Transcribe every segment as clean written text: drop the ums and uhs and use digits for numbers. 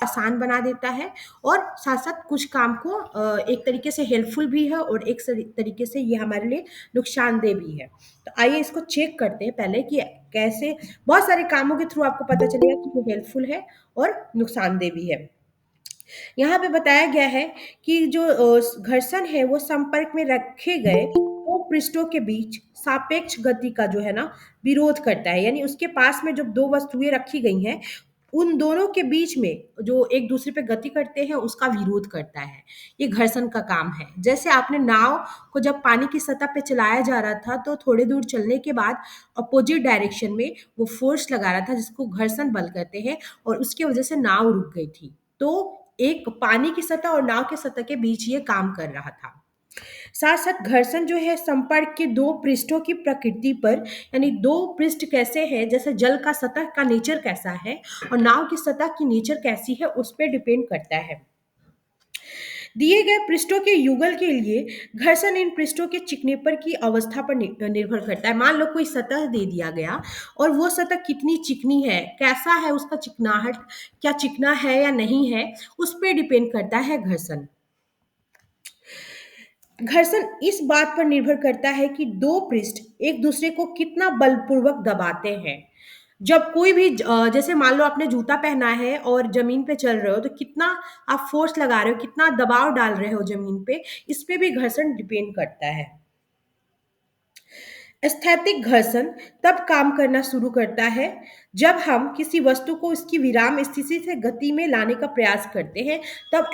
आसान बना देता है और साथ-साथ कुछ काम को एक तरीके से हेल्पफुल भी है और एक तरीके से ये हमारे लिए नुकसानदेह भी है। तो आइए इसको चेक करते हैं पहले कि कैसे बहुत सारे कामों के थ्रू आपको पता चलेगा कि वो हेल्पफुल है और नुकसानदेह भी है। यहाँ पे बताया गया है कि जो घर्षण है वो संपर्क में रखे गए दो पृष्ठों के बीच सापेक्ष गति का जो है ना विरोध करता है। यानी उसके पास में जब दो वस्तुएं रखी गई हैं उन दोनों के बीच में जो एक दूसरे पे गति करते हैं उसका विरोध करता है। ये घर्षण का काम है। जैसे आपने नाव को जब पानी की सतह पे चलाया जा रहा था तो थोड़ी दूर चलने के बाद अपोजिट डायरेक्शन में वो फोर्स लगा रहा था जिसको घर्षण बल कहते हैं और उसकी वजह से नाव रुक गई थी। तो एक पानी की सतह और नाव की सतह के बीच ये काम कर रहा था। साथ साथ घर्षण जो है संपर्क के दो पृष्ठों की प्रकृति पर, यानी दो पृष्ठ कैसे हैं, जैसे जल का सतह का नेचर कैसा है और नाव की सतह की नेचर कैसी है उस पर डिपेंड करता है। दिए गए पृष्ठों के युगल के लिए घर्षण इन पृष्ठों के चिकनेपन की अवस्था पर निर्भर करता है। मान लो कोई सतह दे दिया गया और वो सतह कितनी चिकनी है, कैसा है उसका चिकनाहट, क्या चिकना है या नहीं है, उस पर डिपेंड करता है घर्षण। घर्षण इस बात पर निर्भर करता है कि दो पृष्ठ एक दूसरे को कितना बलपूर्वक दबाते हैं। जब कोई भी जैसे मान लो आपने जूता पहना है और जमीन पे चल रहे हो तो कितना आप फोर्स लगा रहे हो, कितना दबाव डाल रहे हो जमीन पे, इस पे भी घर्षण डिपेंड करता है। स्थैतिक घर्षण तब काम करना शुरू करता है जब हम किसी वस्तु को उसकी विराम स्थिति से गति में लाने का प्रयास करते हैं, तब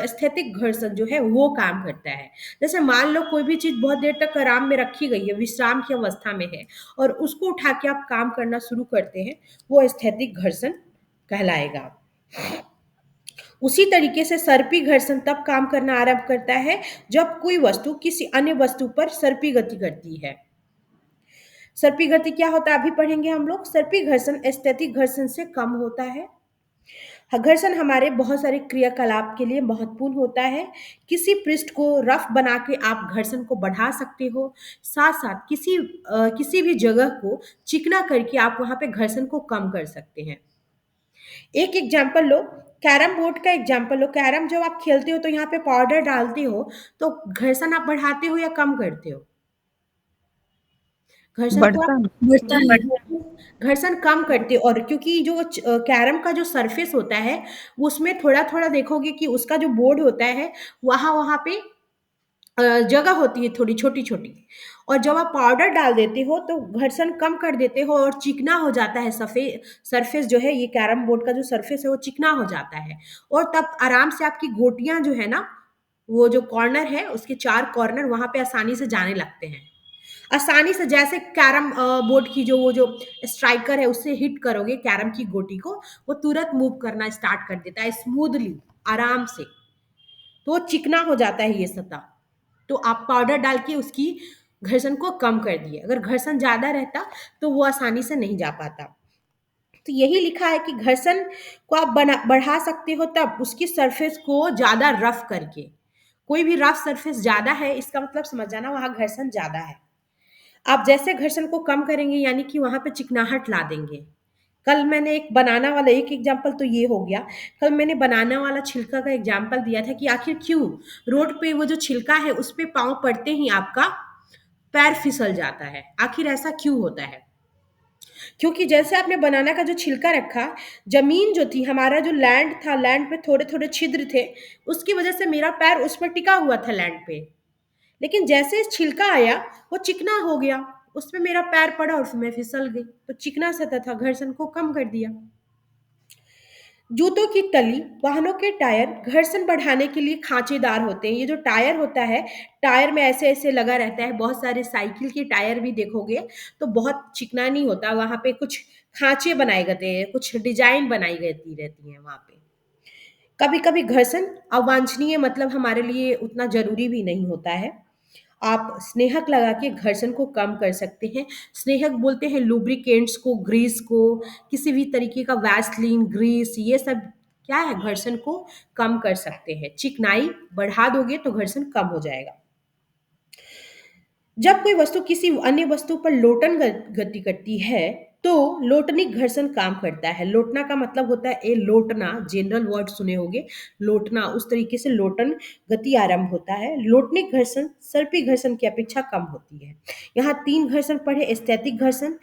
स्थैतिक घर्षण जो है वो काम करता है। जैसे मान लो कोई भी चीज बहुत देर तक आराम में रखी गई है, विश्राम की अवस्था में है और उसको उठा के आप काम करना शुरू करते हैं, वो स्थैतिक घर्षण कहलाएगा। उसी तरीके से सर्पी घर्षण तब काम करना आरंभ करता है जब कोई वस्तु किसी अन्य वस्तु पर सर्पी गति करती है। सर्पी गति क्या होता है अभी पढ़ेंगे हम लोग। सर्पी घर्षण स्थैतिक घर्षण से कम होता है। घर्षण हमारे बहुत सारे क्रियाकलाप के लिए महत्वपूर्ण होता है। किसी पृष्ठ को रफ बना के आप घर्षण को बढ़ा सकते हो, साथ साथ किसी भी जगह को चिकना करके आप वहां पे घर्षण को कम कर सकते हैं। एक एग्जाम्पल लो, कैरम बोर्ड का एग्जाम्पल लो। कैरम जब आप खेलते हो तो यहाँ पे पाउडर डालते हो तो घर्षण आप बढ़ाते हो या कम करते हो? घर्षण को बढ़ता आप है। बढ़ता है। घर्षण कम करते हो। और क्योंकि जो कैरम का जो सरफेस होता है उसमें थोड़ा थोड़ा देखोगे कि उसका जो बोर्ड होता है वहां वहां पे जगह होती है थोड़ी छोटी छोटी, और जब आप पाउडर डाल देते हो तो घर्षण कम कर देते हो और चिकना हो जाता है। सफेद सरफेस जो है, ये कैरम बोर्ड का जो सरफेस है वो चिकना हो जाता है और तब आराम से आपकी गोटियां जो है ना, वो जो कॉर्नर है उसके चार कॉर्नर वहां पे आसानी से जाने लगते हैं। आसानी से जैसे कैरम बोर्ड की जो वो जो स्ट्राइकर है उससे हिट करोगे कैरम की गोटी को, वो तुरंत मूव करना स्टार्ट कर देता है स्मूथली, आराम से। तो वो चिकना हो जाता है ये सतह। तो आप पाउडर डाल के उसकी घर्षण को कम कर दिए। अगर घर्षण ज्यादा रहता तो वो आसानी से नहीं जा पाता। तो यही लिखा है कि घर्षण को आप बढ़ा सकते हो तब उसकी सरफेस को ज्यादा रफ करके। कोई भी रफ सरफेस ज्यादा है इसका मतलब समझ जाना वहां घर्षण ज्यादा है। आप जैसे घर्षण को कम करेंगे यानी कि वहां पे चिकनाहट ला देंगे। कल मैंने एक बनाना वाला एक एग्जाम्पल तो ये हो गया। कल मैंने बनाना वाला छिलका का एग्जाम्पल दिया था कि आखिर क्यों रोड पे वो जो छिलका है उस पे पाँव पड़ते ही आपका पैर फिसल जाता है, आखिर ऐसा क्यों होता है? क्योंकि जैसे आपने बनाना का जो छिलका रखा, जमीन जो थी, हमारा जो लैंड था, लैंड पे थोड़े थोड़े छिद्र थे, उसकी वजह से मेरा पैर उस पर टिका हुआ था लैंड पे। लेकिन जैसे छिलका आया वो चिकना हो गया, उसमें मेरा पैर पड़ा और उसमें मैं फिसल गई। तो चिकना सतह था, घर्षण को कम कर दिया। जूतों की तली, वाहनों के टायर घर्षण बढ़ाने के लिए खांचेदार होते हैं। ये जो टायर होता है, टायर में ऐसे ऐसे लगा रहता है। बहुत सारे साइकिल के टायर भी देखोगे तो बहुत चिकना नहीं होता, वहां पे कुछ खांचे बनाए गए हैं, कुछ डिजाइन बनाई गई रहती है वहां पे। कभी कभी घर्षण अवांछनीय मतलब हमारे लिए उतना जरूरी भी नहीं होता है। आप स्नेहक लगा के घर्षण को कम कर सकते हैं। स्नेहक बोलते हैं लुब्रिकेंट्स को, ग्रीस को, किसी भी तरीके का वैसलीन, ग्रीस, ये सब क्या है, घर्षण को कम कर सकते हैं। चिकनाई बढ़ा दोगे तो घर्षण कम हो जाएगा। जब कोई वस्तु किसी अन्य वस्तु पर लोटन गति करती है तो लोटनिक घर्षण काम करता है। लोटना का मतलब होता है लोटना, जनरल वर्ड सुने होंगे, लोटना, उस तरीके से लोटन गति आरंभ होता है। लोटनिक घर्षण सर्पी घर्षण की अपेक्षा कम होती है। यहाँ 3 घर्षण पढ़े, स्थैतिक घर्षण,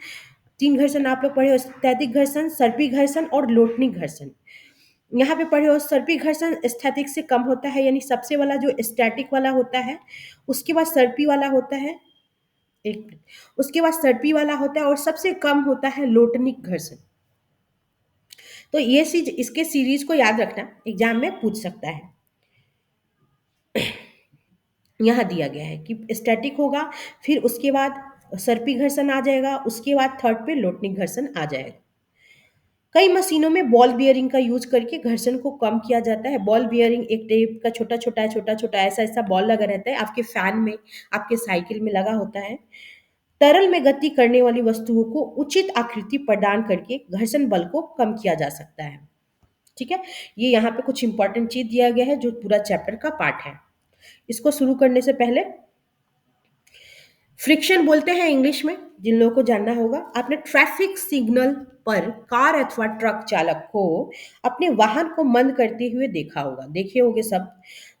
3 घर्षण आप लोग पढ़े हो, स्थैतिक घर्षण, सर्पी घर्षण और लोटनिक घर्षण। यहाँ पे पढ़े हो सर्पी घर्षण स्थैतिक से कम होता है, यानी सबसे वाला जो स्टैटिक वाला होता है, उसके बाद सर्पी वाला होता है, एक मिनट, उसके बाद सर्पी वाला होता है और सबसे कम होता है लोटनिक घर्षण। तो ये चीज, इसके सीरीज को याद रखना, एग्जाम में पूछ सकता है। यहाँ दिया गया है कि स्टैटिक होगा, फिर उसके बाद सर्पी घर्षण आ जाएगा, उसके बाद थर्ड पे लोटनिक घर्षण आ जाएगा। कई मशीनों में बॉल बियरिंग का यूज करके घर्षण को कम किया जाता है। बॉल बियरिंग एक टाइप का छोटा छोटा ऐसा ऐसा बॉल लगा रहता है, आपके फैन में, आपके साइकिल में लगा होता है। तरल में गति करने वाली वस्तुओं को उचित आकृति प्रदान करके घर्षण बल को कम किया जा सकता है। ठीक है, ये यहाँ पे कुछ इंपॉर्टेंट चीज दिया गया है जो पूरा चैप्टर का पार्ट है। इसको शुरू करने से पहले, फ्रिक्शन बोलते हैं इंग्लिश में, जिन लोगों को जानना होगा। आपने ट्रैफिक सिग्नल पर कार अथवा ट्रक चालक को अपने वाहन को मंद करते हुए देखा होगा, देखे होंगे सब।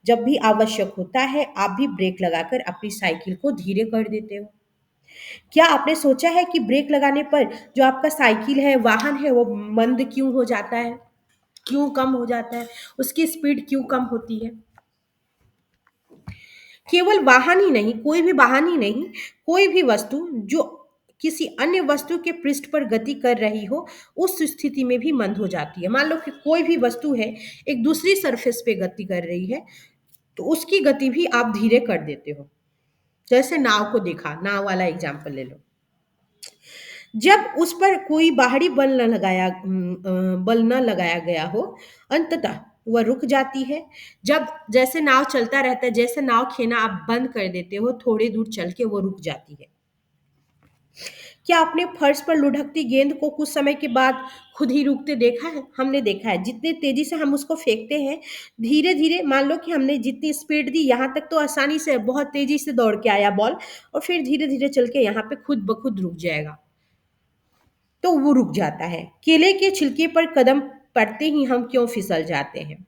जब भी आवश्यक होता है आप भी ब्रेक लगाकर अपनी साइकिल को धीरे कर देते हो। क्या आपने सोचा है कि ब्रेक लगाने पर जो आपका साइकिल है, वाहन है, वो मंद क्यों हो जाता है, क्यों कम हो जाता है, उसकी स्पीड क्यों कम होती है? केवल वाहन ही नहीं, कोई भी वाहन ही नहीं, कोई भी वस्तु जो किसी अन्य वस्तु के पृष्ठ पर गति कर रही हो, उस स्थिति में भी मंद हो जाती है। मान लो कि कोई भी वस्तु है, एक दूसरी सरफेस पे गति कर रही है, तो उसकी गति भी आप धीरे कर देते हो। जैसे नाव को देखा, नाव वाला एग्जाम्पल ले लो। जब उस पर कोई बाहरी बल न लगाया गया हो, अंततः वह रुक जाती है। जब जैसे नाव चलता रहता है, जैसे नाव खेना आप बंद कर देते हो, थोड़ी दूर चल के वो रुक जाती है। क्या आपने फर्श पर लुढ़कती गेंद को कुछ समय के बाद खुद ही रुकते देखा है? हमने देखा है, जितने तेजी से हम उसको फेंकते हैं, धीरे धीरे, मान लो कि हमने जितनी स्पीड दी, यहाँ तक तो आसानी से बहुत तेजी से दौड़ के आया बॉल, और फिर धीरे धीरे चल के यहाँ पे खुद ब खुद रुक जाएगा, तो वो रुक जाता है। केले के छिलके पर कदम पड़ते ही हम क्यों फिसल जाते हैं?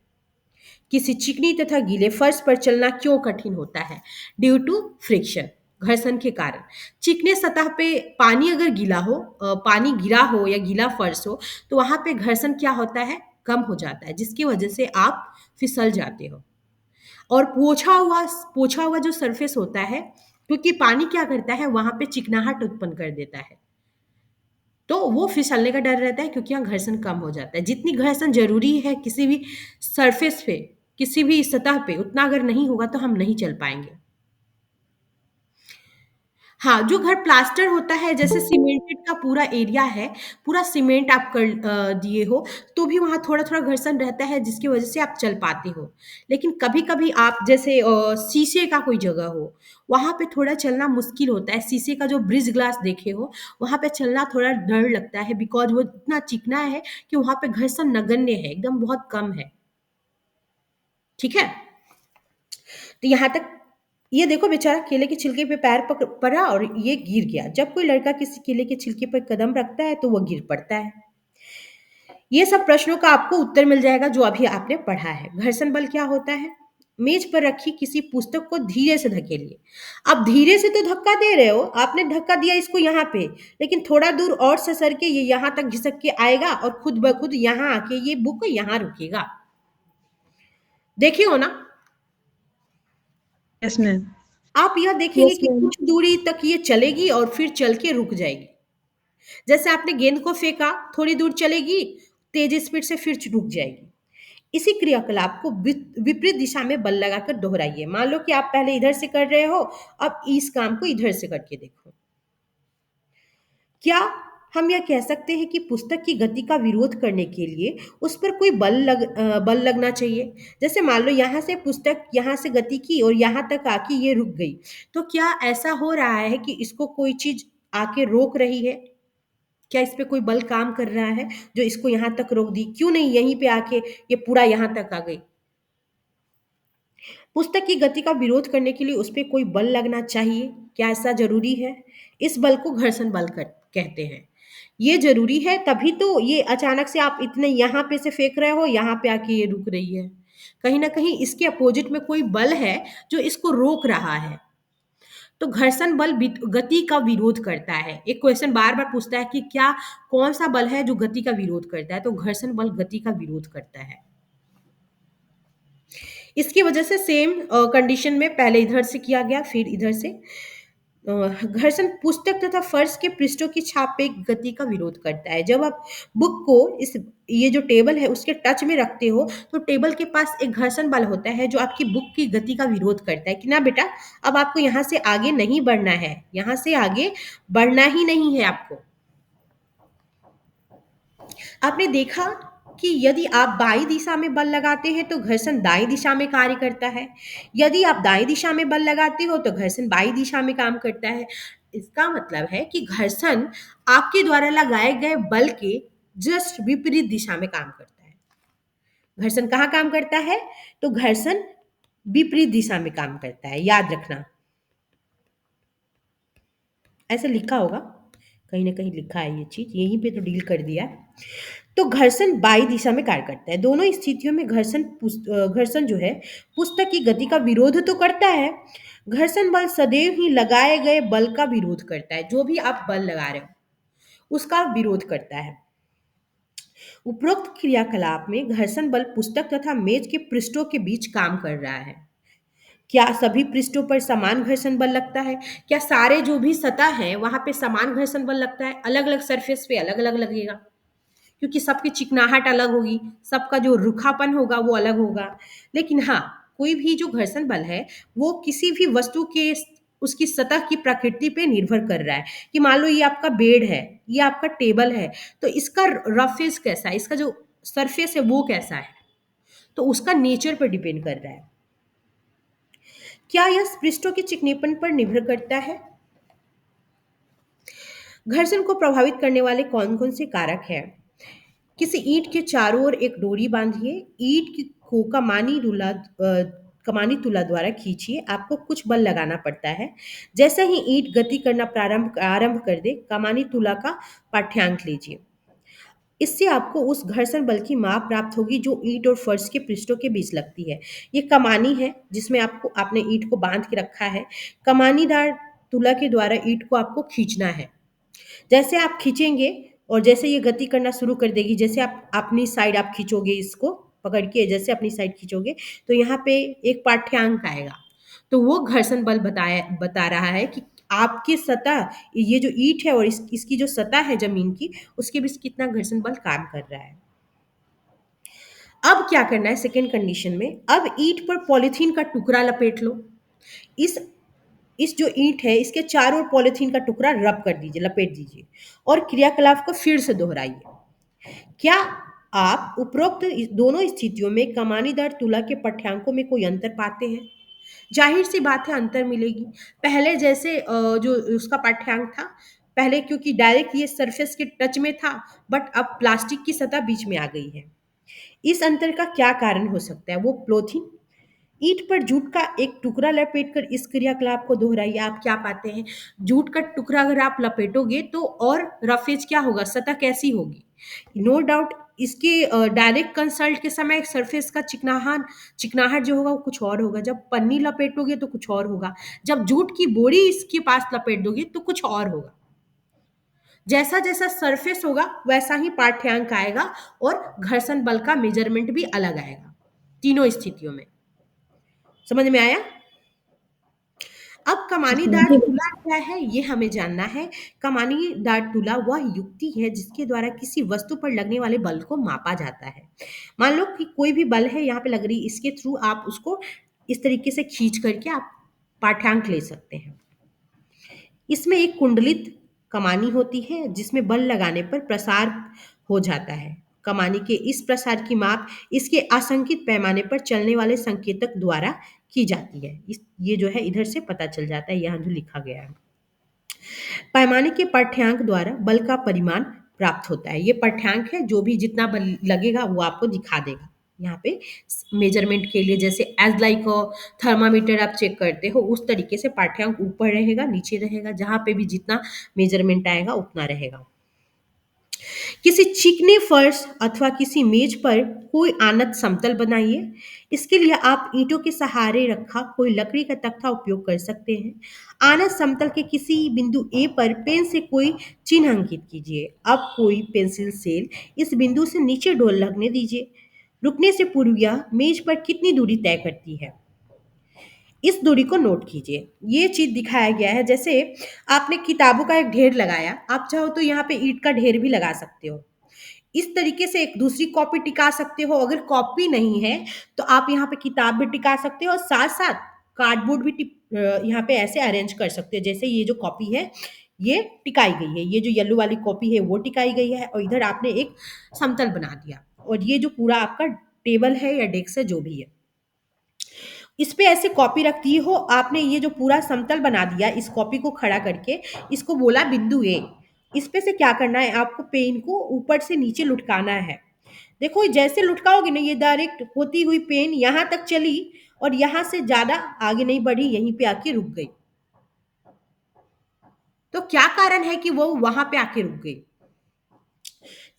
किसी चिकनी तथा गीले फर्श पर चलना क्यों कठिन होता है? ड्यू टू फ्रिक्शन, घर्षण के कारण। चिकने सतह पे पानी अगर गीला हो, पानी गिरा हो या गीला फर्श हो, तो वहां पे घर्षण क्या होता है? कम हो जाता है, जिसकी वजह से आप फिसल जाते हो। और पोछा हुआ जो सरफेस होता है, क्योंकि पानी क्या करता है, वहां पे चिकनाहट उत्पन्न कर देता है, तो वो फिसलने का डर रहता है, क्योंकि यहाँ घर्षण कम हो जाता है। जितनी घर्षण जरूरी है किसी भी सरफेस पे, किसी भी सतह पे, उतना अगर नहीं होगा तो हम नहीं चल पाएंगे। हाँ, जो घर प्लास्टर होता है, जैसे सीमेंटेड का पूरा एरिया है, पूरा सीमेंट आप कर दिए हो, तो भी वहाँ थोड़ा-थोड़ा घर्षण रहता है, जिसकी वजह से आप चल पाते हो। लेकिन कभी-कभी आप जैसे शीशे का कोई जगह हो, वहाँ पे थोड़ा चलना मुश्किल होता है। शीशे का जो ब्रिज ग्लास देखे हो, वहाँ पे चलना थोड़ा डर लगता है, बिकॉज़ वो इतना चिकना है कि वहाँ पे घर्षण नगण्य है, एकदम बहुत कम है। ठीक है? तो यहाँ तक, ये देखो बेचारा केले के छिलके पे पैर पड़ा और ये गिर गया। जब कोई लड़का किसी केले के छिलके पर कदम रखता है तो वो गिर पड़ता है। ये सब प्रश्नों का आपको उत्तर मिल जाएगा जो अभी आपने पढ़ा है। घर्षण बल क्या होता है? मेज पर रखी किसी पुस्तक को धीरे से धकेलिए। आप धीरे से तो धक्का दे रहे हो, आपने धक्का दिया इसको यहाँ पे, लेकिन थोड़ा दूर और से सर के ये यहाँ तक घिसक के आएगा और खुद ब खुद यहाँ आके ये बुक यहाँ रुकेगा। देखिए हो ना? Yes ma'am. आप यह देखेंगे यस कि मैम। कुछ दूरी तक ये चलेगी और फिर चल के रुक जाएगी। जैसे आपने गेंद को फेंका, थोड़ी दूर चलेगी, तेज स्पीड से फिर रुक जाएगी। इसी क्रियाकलाप को विपरीत दिशा में बल लगाकर दोहराइए। मान लो कि आप पहले इधर से कर रहे हो, अब इस काम को इधर से करके देखो। क्या हम यह कह सकते हैं कि पुस्तक की गति का विरोध करने के लिए उस पर कोई बल लगना चाहिए? जैसे मान लो यहाँ से पुस्तक यहाँ से गति की और यहाँ तक आके ये रुक गई, तो क्या ऐसा हो रहा है कि इसको कोई चीज आके रोक रही है? क्या इस पे कोई बल काम कर रहा है जो इसको यहाँ तक रोक दी? क्यों नहीं यहीं पे आके ये पूरा यहाँ तक आ गई? पुस्तक की गति का विरोध करने के लिए उस पे कोई बल लगना चाहिए, क्या ऐसा जरूरी है? इस बल को घर्षण बल कहते हैं। ये ज़रूरी है, तभी तो ये अचानक से आप इतने यहाँ पे से फेंक रहे हो, यहाँ पे आके ये रुक रही है। कहीं न कहीं इसके अपोज़िट में कोई बल है जो इसको रोक रहा है। तो घर्षण बल गति का विरोध करता है। एक क्वेश्चन बार-बार पूछता है कि क्या कौन-सा बल है जो गति का विरोध करता है? तो घर्षण बल गति का विरोध करता है। इसकी वजह से सेम कंडीशन में पहले इधर से किया गया, फिर इधर से घर्षण पुस्तक तथा फर्श के पृष्ठों की छाप पे गति का विरोध करता है। जब आप बुक को इस ये जो टेबल है उसके टच में रखते हो, तो टेबल के पास एक घर्षण बल होता है जो आपकी बुक की गति का विरोध करता है कि ना बेटा, अब आपको यहाँ से आगे नहीं बढ़ना है, यहाँ से आगे बढ़ना ही नहीं है आपको। आपने देखा कि यदि आप बाईं दिशा में बल लगाते हैं तो घर्षण दाईं दिशा में कार्य करता है। यदि आप दाईं दिशा में बल लगाते हो तो घर्षण बाईं दिशा में काम करता है। इसका मतलब है कि घर्षण आपके द्वारा लगाए गए बल के जस्ट विपरीत दिशा में काम करता है। घर्षण कहाँ काम करता है? तो घर्षण विपरीत दिशा में काम करता है, याद रखना। ऐसे लिखा होगा, कहीं ना कहीं लिखा है ये चीज, यहीं पे तो डील कर दिया है। तो घर्षण बाई दिशा में कार्य करता है। दोनों स्थितियों में घर्षण जो है पुस्तक की गति का विरोध तो करता है। घर्षण बल सदैव ही लगाए गए बल का विरोध करता है। जो भी आप बल लगा रहे हो उसका विरोध करता है। उपरोक्त क्रियाकलाप में घर्षण बल पुस्तक तथा मेज के पृष्ठों के बीच काम कर रहा है। क्या सभी पृष्ठों पर समान घर्षण बल लगता है? क्या सारे जो भी सतह है वहां पे समान घर्षण बल लगता है? अलग अलग सरफेस पे अलग अलग लगेगा, क्योंकि सबकी चिकनाहट अलग होगी, सबका जो रुखापन होगा वो अलग होगा। लेकिन हाँ, कोई भी जो घर्षण बल है वो किसी भी वस्तु के उसकी सतह की प्रकृति पे निर्भर कर रहा है। कि मान लो ये आपका बेड है, ये आपका टेबल है, तो इसका रफेस कैसा है, इसका जो सरफेस है वो कैसा है, तो उसका नेचर पर डिपेंड कर रहा है। क्या यह पृष्ठों के चिकनेपन पर निर्भर करता है? घर्षण को प्रभावित करने वाले कौन कौन से कारक हैं? किसी ईंट के चारों ओर एक डोरी बांधिए, को कमानी तुला द्वारा खींचिए। आपको कुछ बल लगाना पड़ता है। जैसे ही ईंट गति करना प्रारंभ आरंभ कर दे, कमानी तुला का पाठ्यांक लीजिए। इससे आपको उस घर्षण बल की माप प्राप्त होगी जो ईंट और फर्श के पृष्ठों के बीच लगती है। ये कमानी है जिसमें आपने ईंट को बांध के रखा है। कमानीदार तुला के द्वारा ईंट को आपको खींचना है। जैसे आप खींचेंगे और जैसे ये गति करना शुरू कर देगी, जैसे आप अपनी साइड आप खींचोगे, इसको पकड़ के जैसे अपनी साइड खींचोगे, तो यहाँ पे एक पाठ्यांक आएगा। तो वो घर्षण बल बता रहा है कि आपकी सतह, ये जो ईंट है और इसकी जो सतह है जमीन की, उसके बीच कितना घर्षण बल काम कर रहा है। अब क्या करना है सेकेंड कंडीशन में? अब ईंट पर पॉलीथीन का टुकड़ा लपेट लो। इस इस जो ईंट है इसके चारों ओर पॉलीथीन का टुकड़ा रब कर दीजिए, लपेट दीजिए और क्रियाकलाप को फिर से दोहराइए। क्या आप उपरोक्त दोनों स्थितियों में कमानीदार तुला के पाठ्यांकों में कोई अंतर पाते हैं? जाहिर सी बात है, अंतर मिलेगी। पहले जैसे जो उसका पाठ्यांक था, पहले क्योंकि डायरेक्ट ये सरफेस के टच में था, बट अब प्लास्टिक की सतह बीच में आ गई है। इस अंतर का क्या कारण हो सकता है? वो पॉलीथीन। ईंट पर जूट का एक टुकड़ा लपेटकर इस क्रियाकलाप को दोहराइए। आप क्या पाते हैं? जूट का टुकड़ा अगर आप लपेटोगे तो और रफेज क्या होगा, सतह कैसी होगी? नो डाउट इसके डायरेक्ट कंसल्ट के समय सरफेस का चिकनाहट जो होगा वो कुछ और होगा। जब पन्नी लपेटोगे तो कुछ और होगा। जब जूट की बोरी इसके पास लपेट दोगे तो कुछ और होगा। जैसा जैसा सरफेस होगा वैसा ही पाठ्यांक आएगा और घर्षण बल का मेजरमेंट भी अलग आएगा तीनों स्थितियों में। समझ में आया? अब कमानीदार तुला क्या है ये हमें जानना है। कमानीदार तुला वह युक्ति है जिसके द्वारा किसी वस्तु पर लगने वाले बल को मापा जाता है। मान लो कि कोई भी बल है यहाँ पे लग रही, इसके थ्रू आप उसको इस तरीके से खींच करके आप पाठ्यांक ले सकते हैं। इसमें एक कुंडलित कमानी होती है जिसमें बल लगाने पर प्रसार हो जाता है। कमानी के इस प्रसार की माप इसके आसंकित पैमाने पर चलने वाले संकेतक द्वारा की जाती है। ये जो है इधर से पता चल जाता है, यहाँ जो लिखा गया है। पैमाने के पाठ्यांक द्वारा बल का परिमाण प्राप्त होता है। ये पाठ्यांक है, जो भी जितना बल लगेगा वो आपको दिखा देगा यहाँ पे मेजरमेंट के लिए। जैसे एज लाइक थर्मामीटर आप चेक करते हो उस तरीके से पाठ्यांक ऊपर रहेगा नीचे रहेगा, जहाँ पे भी जितना मेजरमेंट आएगा उतना रहेगा। किसी चिकने फर्श अथवा किसी मेज पर कोई आनत समतल बनाइए। इसके लिए आप ईंटों के सहारे रखा कोई लकड़ी का तख्ता उपयोग कर सकते हैं। आनत समतल के किसी बिंदु ए पर पेन से कोई चिन्ह अंकित कीजिए। अब कोई पेंसिल सेल इस बिंदु से नीचे डोल लगने दीजिए। रुकने से पूर्व यह मेज पर कितनी दूरी तय करती है, इस दूरी को नोट कीजिए। ये चीज दिखाया गया है, जैसे आपने किताबों का एक ढेर लगाया, आप चाहो तो यहाँ पे ईंट का ढेर भी लगा सकते हो। इस तरीके से एक दूसरी कॉपी टिका सकते हो। अगर कॉपी नहीं है तो आप यहाँ पे किताब भी टिका सकते हो और साथ साथ कार्डबोर्ड भी यहाँ पे ऐसे अरेंज कर सकते हो। जैसे ये जो कॉपी है ये टिकाई गई है, ये जो येलो वाली कॉपी है वो टिकाई गई है, और इधर आपने एक समतल बना दिया, और ये जो पूरा आपका टेबल है या डेस्क है जो भी है, इस पे ऐसे कॉपी रख दी हो आपने। ये जो पूरा समतल बना दिया, इस कॉपी को खड़ा करके इसको बोला बिंदु ए। इस पे से क्या करना है, आपको पेन को ऊपर से नीचे लुढ़काना है। देखो जैसे लुढ़काओगे ना, ये डायरेक्ट होती हुई पेन यहाँ तक चली और यहाँ से ज्यादा आगे नहीं बढ़ी, यहीं पे आके रुक गई। तो क्या कारण है कि वो वहां पे आके रुक गई?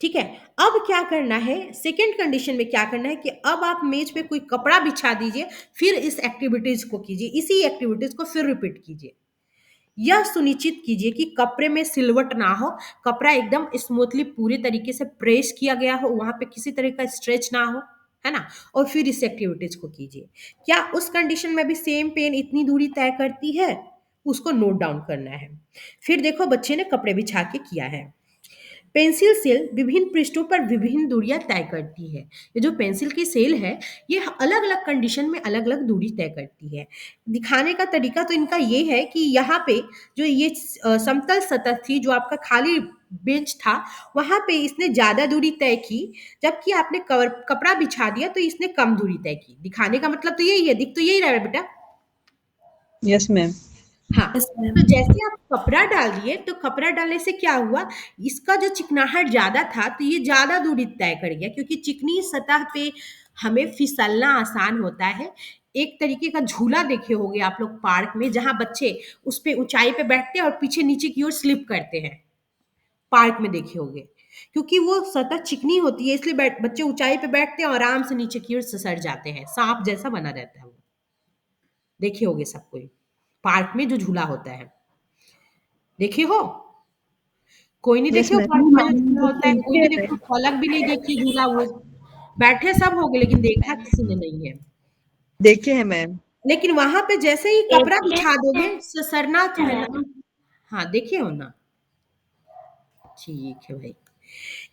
ठीक है। अब क्या करना है, सेकेंड कंडीशन में क्या करना है कि अब आप मेज पे कोई कपड़ा बिछा दीजिए, फिर इस एक्टिविटीज को कीजिए, इसी एक्टिविटीज को फिर रिपीट कीजिए। यह सुनिश्चित कीजिए कि कपड़े में सिलवट ना हो, कपड़ा एकदम स्मूथली पूरे तरीके से प्रेस किया गया हो, वहां पे किसी तरह का स्ट्रेच ना हो, है ना। और फिर इस एक्टिविटीज को कीजिए। क्या उस कंडीशन में भी सेम पेन इतनी दूरी तय करती है, उसको नोट डाउन करना है। फिर देखो बच्चे ने कपड़े बिछा के किया है। पेंसिल सेल विभिन्न पृष्ठों पर विभिन्न दूरियां तय करती है। ये जो पेंसिल की सेल है ये अलग अलग कंडीशन में अलग अलग दूरी तय करती है। दिखाने का तरीका तो इनका ये है कि यहाँ पे जो ये समतल सतह थी, जो आपका खाली बेंच था, वहां पे इसने ज्यादा दूरी तय की, जबकि आपने कपड़ा बिछा दिया तो इसने कम दूरी तय की। दिखाने का मतलब तो यही है, दिख तो यही रहा है बेटा। Yes ma'am. हाँ। Yes ma'am. तो जैसे आप कपड़ा डाल दिए तो कपड़ा डालने से क्या हुआ, इसका जो चिकनाहट ज्यादा था तो ये ज्यादा दूरी तय कर गया, क्योंकि चिकनी सतह पे हमें फिसलना आसान होता है। एक तरीके का झूला देखे होंगे आप लोग पार्क में, जहां बच्चे उस पे ऊंचाई पे बैठते हैं और पीछे नीचे की ओर स्लिप करते हैं, पार्क में देखे होंगे। क्योंकि वो सतह चिकनी होती है, इसलिए बच्चे ऊंचाई पे बैठते हैं और आराम से नीचे की ओर ससर जाते हैं, सांप जैसा बना रहता है वो। देखे होंगे सब कोई पार्क में जो झूला होता है, देखे हो? कोई नहीं यस देखे हो मैम। पार्क में जो झूला होता है? कोई भी देखो, पलक भी नहीं देखी झूला, वो बैठे सब होंगे लेकिन देखा किसी ने नहीं है। देखे हैं मैम। लेकिन वहां पे जैसे ही कपड़ा देखे बिछा दोगे, ससरना तो है हैं। ना। हाँ देखे हो ना। ठीक है भाई।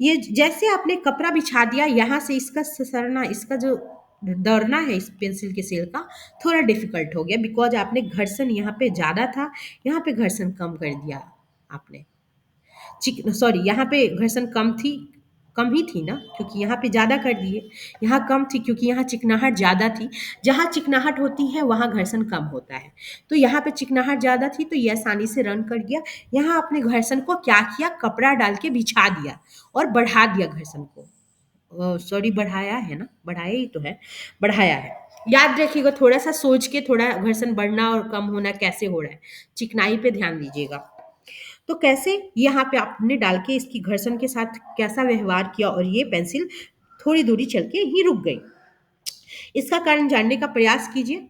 ये जैसे आपने कपड़ा बिछा दिया, यहाँ से इसका ससरना, इसका जो दौड़ना है इस पेंसिल के सेल का, थोड़ा डिफिकल्ट हो गया, बिकॉज आपने घर्षण यहाँ पे ज्यादा था, यहाँ पे घर्षण कम कर दिया आपने। सॉरी, यहाँ पे घर्षण कम थी, कम ही थी ना, क्योंकि यहाँ पे ज़्यादा कर दिए। यहाँ कम थी क्योंकि यहाँ चिकनाहट ज़्यादा थी। जहाँ चिकनाहट होती है वहाँ घर्षण कम होता है। तो यहाँ पे चिकनाहट ज़्यादा थी तो ये आसानी से रन कर गया। यहाँ आपने घर्षण को क्या किया, कपड़ा डाल के बिछा दिया और बढ़ा दिया घर्षण को। सॉरी, बढ़ाया है ना, बढ़ाया ही तो है, बढ़ाया है। याद रखिएगा, थोड़ा सा सोच के, थोड़ा घर्षण बढ़ना और कम होना कैसे हो रहा है, चिकनाई पे ध्यान दीजिएगा। तो कैसे यहाँ पे आपने डाल के इसकी घर्षण के साथ कैसा व्यवहार किया और ये पेंसिल थोड़ी दूरी चल के ही रुक गई। इसका कारण जानने का प्रयास कीजिए।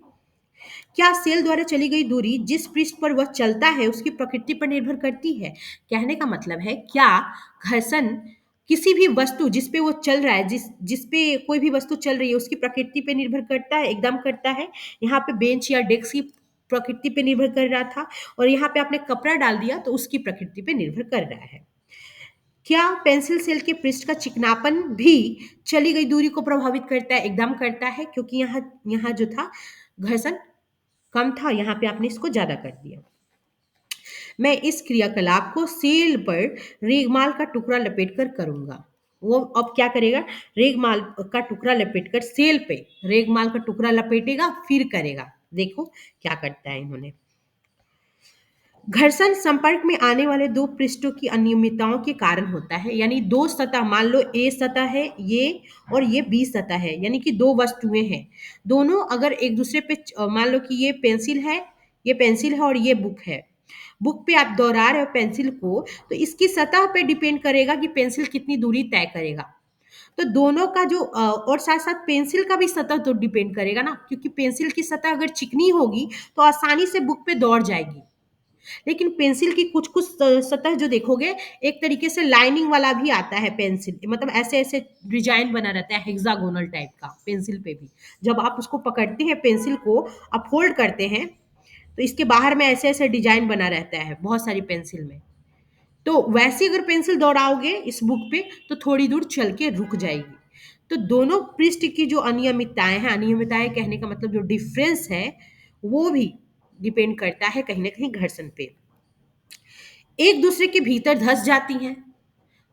क्या सेल द्वारा चली गई दूरी जिस पृष्ठ पर वह चलता है उसकी प्रकृति पर निर्भर करती है? कहने का मतलब है, क्या घर्षण किसी भी वस्तु जिस पे वो चल रहा है, जिस पे कोई भी वस्तु चल रही है, उसकी प्रकृति पे निर्भर करता है? एकदम करता है। यहाँ पे बेंच या डेस्क की प्रकृति पे निर्भर कर रहा था, और यहाँ पे आपने कपड़ा डाल दिया तो उसकी प्रकृति पे निर्भर कर रहा है। क्या पेंसिल सेल के पृष्ठ का चिकनापन भी चली गई दूरी को प्रभावित करता है? एकदम करता है, क्योंकि यहाँ यहाँ जो था घर्षण कम था, यहाँ पे आपने इसको ज्यादा कर दिया। मैं इस क्रियाकलाप को सेल पर रेगमाल का टुकड़ा लपेट कर करूंगा। वो अब क्या करेगा, रेगमाल का टुकड़ा लपेट कर सेल पे रेगमाल का टुकड़ा लपेटेगा, फिर करेगा। देखो क्या करता है इन्होंने। घर्षण संपर्क में आने वाले दो पृष्ठों की अनियमितताओं के कारण होता है। यानी दो सतह, मान लो ए सतह है ये और ये बी सतह है, यानी कि दो वस्तुएं हैं, दोनों अगर एक दूसरे पे मान लो कि ये पेंसिल है, ये पेंसिल है और ये बुक है, बुक पे आप दोहरा रहे हो पेंसिल को, तो इसकी सतह पे डिपेंड करेगा कि पेंसिल कितनी दूरी तय करेगा। तो दोनों का जो और साथ साथ पेंसिल का भी सतह तो डिपेंड करेगा ना, क्योंकि पेंसिल की सतह अगर चिकनी होगी तो आसानी से बुक पे दौड़ जाएगी। लेकिन पेंसिल की कुछ कुछ सतह जो देखोगे, एक तरीके से लाइनिंग वाला भी आता है पेंसिल, मतलब ऐसे ऐसे डिजाइन बना रहता है हेक्सागोनल टाइप का पेंसिल पे भी। जब आप उसको पकड़ते हैं पेंसिल को, आप फोल्ड करते हैं, तो इसके बाहर में ऐसे ऐसे डिजाइन बना रहता है बहुत सारी पेंसिल में। तो वैसे अगर पेंसिल दौड़ाओगे इस बुक पे, तो थोड़ी दूर चल के रुक जाएगी। तो दोनों पृष्ठ की जो अनियमितताएं हैं, अनियमितताएं कहने का मतलब जो डिफरेंस है, वो भी डिपेंड करता है कहीं ना कहीं घर्षण पे। एक दूसरे के भीतर धंस जाती हैं।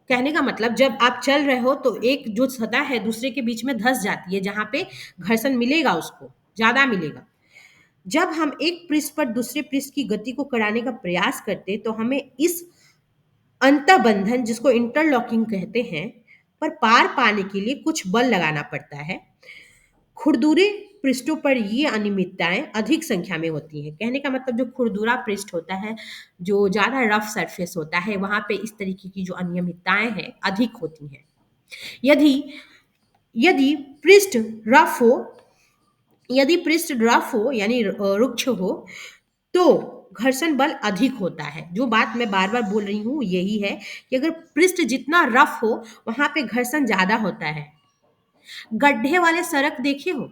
कहने का मतलब जब आप चल रहे हो तो एक जो सतह है दूसरे के बीच में धंस जाती है, जहां पे घर्षण मिलेगा उसको ज्यादा मिलेगा। जब हम एक पृष्ठ पर दूसरे पृष्ठ की गति को कराने का प्रयास करते हैं, तो हमें इस अंतःबंधन, जिसको इंटरलॉकिंग कहते हैं, पर पार पाने के लिए कुछ बल लगाना पड़ता है। खुरदुरे पृष्ठों पर ये अनियमितताएं अधिक संख्या में होती हैं। कहने का मतलब जो खुरदुरा पृष्ठ होता है, जो ज़्यादा रफ सरफेस होता है, वहाँ पे इस तरीके की जो अनियमितताएं हैं अधिक होती हैं। यदि यदि पृष्ठ रफ हो यदि पृष्ठ रफ हो यानी रुक्ष हो, तो घर्षण बल अधिक होता है। जो बात मैं बार बार बोल रही हूँ यही है कि अगर पृष्ठ जितना रफ हो, वहां पे घर्षण ज्यादा होता है। गड्ढे वाले सड़क देखे हो?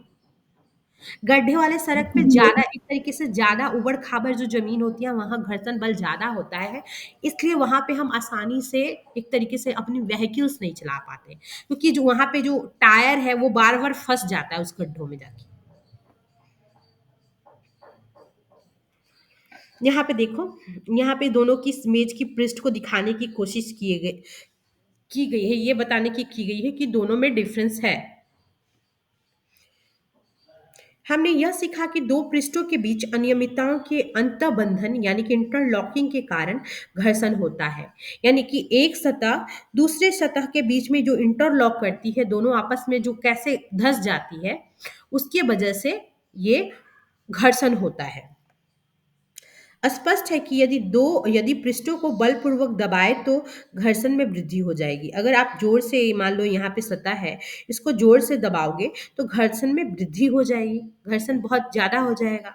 गड्ढे वाले सड़क पे ज्यादा, एक तरीके से ज्यादा उबड़ खाबड़ जो जमीन होती है, वहां घर्षण बल ज्यादा होता है। इसलिए वहां पे हम आसानी से एक तरीके से अपनी व्हीकल्स नहीं चला पाते, क्योंकि जो वहां पे जो टायर है वो बार बार फंस जाता है उस गड्ढों में जाके। यहाँ पे देखो, यहाँ पे दोनों की मेज की पृष्ठ को दिखाने की कोशिश की गई है, ये बताने की गई है कि दोनों में डिफरेंस है। हमने यह सीखा कि दो पृष्ठों के बीच अनियमितताओं के अंतःबंधन यानी कि इंटरलॉकिंग के कारण घर्षण होता है। यानी कि एक सतह दूसरे सतह के बीच में जो इंटरलॉक करती है, दोनों आपस में जो कैसे धंस जाती है, उसके वजह से ये घर्षण होता है। स्पष्ट है कि यदि पृष्ठों को बलपूर्वक दबाए तो घर्षण में वृद्धि हो जाएगी। अगर आप जोर से, मान लो यहाँ पे सतह है, इसको जोर से दबाओगे तो घर्षण में वृद्धि हो जाएगी, घर्षण बहुत ज्यादा हो जाएगा।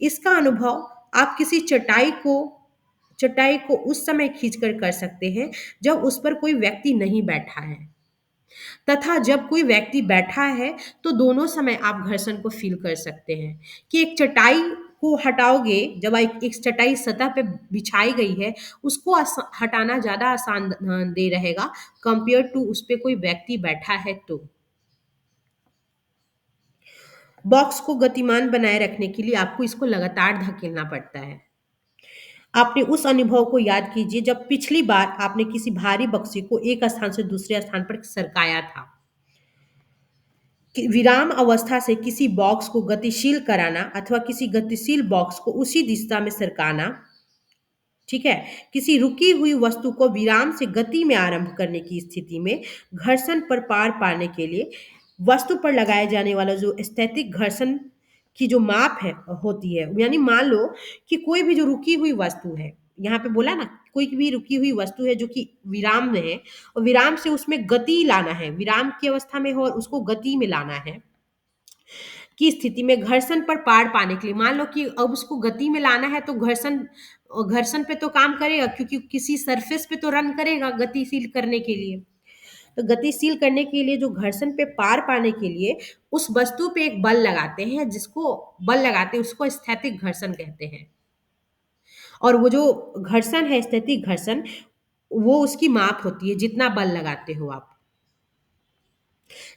इसका अनुभव आप किसी चटाई को उस समय खींचकर कर सकते हैं जब उस पर कोई व्यक्ति नहीं बैठा है, तथा जब कोई व्यक्ति बैठा है तो दोनों समय आप घर्षण को फील कर सकते हैं। कि एक चटाई को हटाओगे, जब एक चटाई सतह पे बिछाई गई है, उसको हटाना ज्यादा आसान दे रहेगा कंपेयर टू उस पे कोई व्यक्ति बैठा है। तो बॉक्स को गतिमान बनाए रखने के लिए आपको इसको लगातार धकेलना पड़ता है। आपने उस अनुभव को याद कीजिए जब पिछली बार आपने किसी भारी बक्से को एक स्थान से दूसरे स्थान पर सरकाया था। विराम अवस्था से किसी बॉक्स को गतिशील कराना अथवा किसी गतिशील बॉक्स को उसी दिशा में सरकाना, ठीक है। किसी रुकी हुई वस्तु को विराम से गति में आरंभ करने की स्थिति में घर्षण पर पार पाने के लिए वस्तु पर लगाए जाने वाला जो स्थैतिक घर्षण की जो माप है होती है, यानी मान लो कि कोई भी जो रुकी हुई वस्तु है, यहाँ पे बोला ना, कोई भी रुकी हुई वस्तु है जो कि विराम में है, और विराम से उसमें गति लाना है, विराम की अवस्था में हो और उसको गति में लाना है की स्थिति में घर्षण पर पार पाने के लिए, मान लो कि अब उसको गति में लाना है, तो घर्षण घर्षण पे तो काम करेगा, क्योंकि किसी सरफेस पे तो रन करेगा गतिशील करने के लिए। तो गतिशील करने के लिए जो घर्षण पे पार पाने के लिए उस वस्तु पे एक बल लगाते हैं, जिसको बल लगाते हैं उसको स्थैतिक घर्षण कहते हैं। और वो जो घर्षण है, स्थैतिक घर्षण, वो उसकी माप होती है जितना बल लगाते हो आप।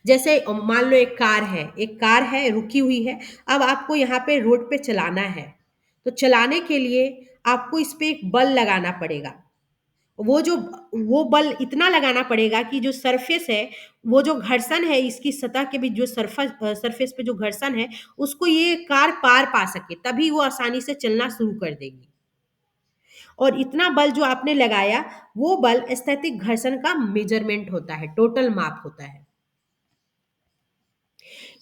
जैसे मान लो एक कार है रुकी हुई है, अब आपको यहाँ पे रोड पे चलाना है, तो चलाने के लिए आपको इस पे एक बल लगाना पड़ेगा। वो जो वो बल इतना लगाना पड़ेगा कि जो सरफेस है, वो जो घर्षण है इसकी सतह के बीच जो सरफेस पे जो घर्षण है, उसको ये कार पार पा सके, तभी वो आसानी से चलना शुरू कर देगी। और इतना बल जो आपने लगाया, वो बल स्थैतिक घर्षण का मेजरमेंट होता है, टोटल माप होता है।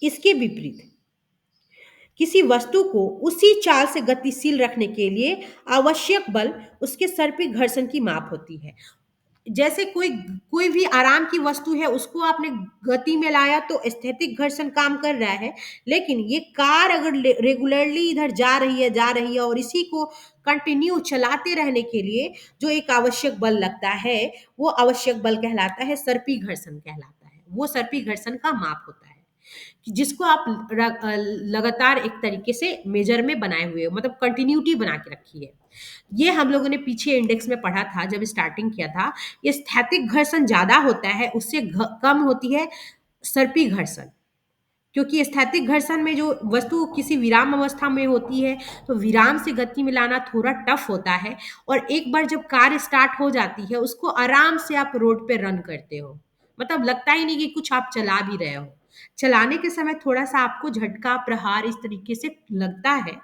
इसके विपरीत किसी वस्तु को उसी चाल से गतिशील रखने के लिए आवश्यक बल उसके सर पे घर्षण की माप होती है। जैसे कोई कोई भी आराम की वस्तु है, उसको आपने गति में लाया तो स्थैतिक घर्षण काम कर रहा है। लेकिन ये कार अगर रेगुलरली इधर जा रही है और इसी को कंटिन्यू चलाते रहने के लिए जो एक आवश्यक बल लगता है, वो आवश्यक बल कहलाता है सर्पी घर्षण कहलाता है। वो सर्पी घर्षण का माप होता है कि जिसको आप लगातार एक तरीके से मेजर में बनाए हुए हो, मतलब कंटिन्यूटी बना के रखी है। ये हम लोगों ने पीछे इंडेक्स में पढ़ा था जब स्टार्टिंग किया था। ये स्थैतिक घर्षण ज्यादा होता है, उससे कम होती है सर्पी घर्षण। क्योंकि स्थैतिक घर्षण में जो वस्तु किसी विराम अवस्था में होती है, तो विराम से गति में लाना थोड़ा टफ होता है। और एक बार जब कार स्टार्ट हो जाती है, उसको आराम से आप रोड पे रन करते हो, मतलब लगता ही नहीं कि कुछ आप चला भी रहे हो। चलाने के समय थोड़ा सा आपको झटका, प्रहार इस तरीके से लगता है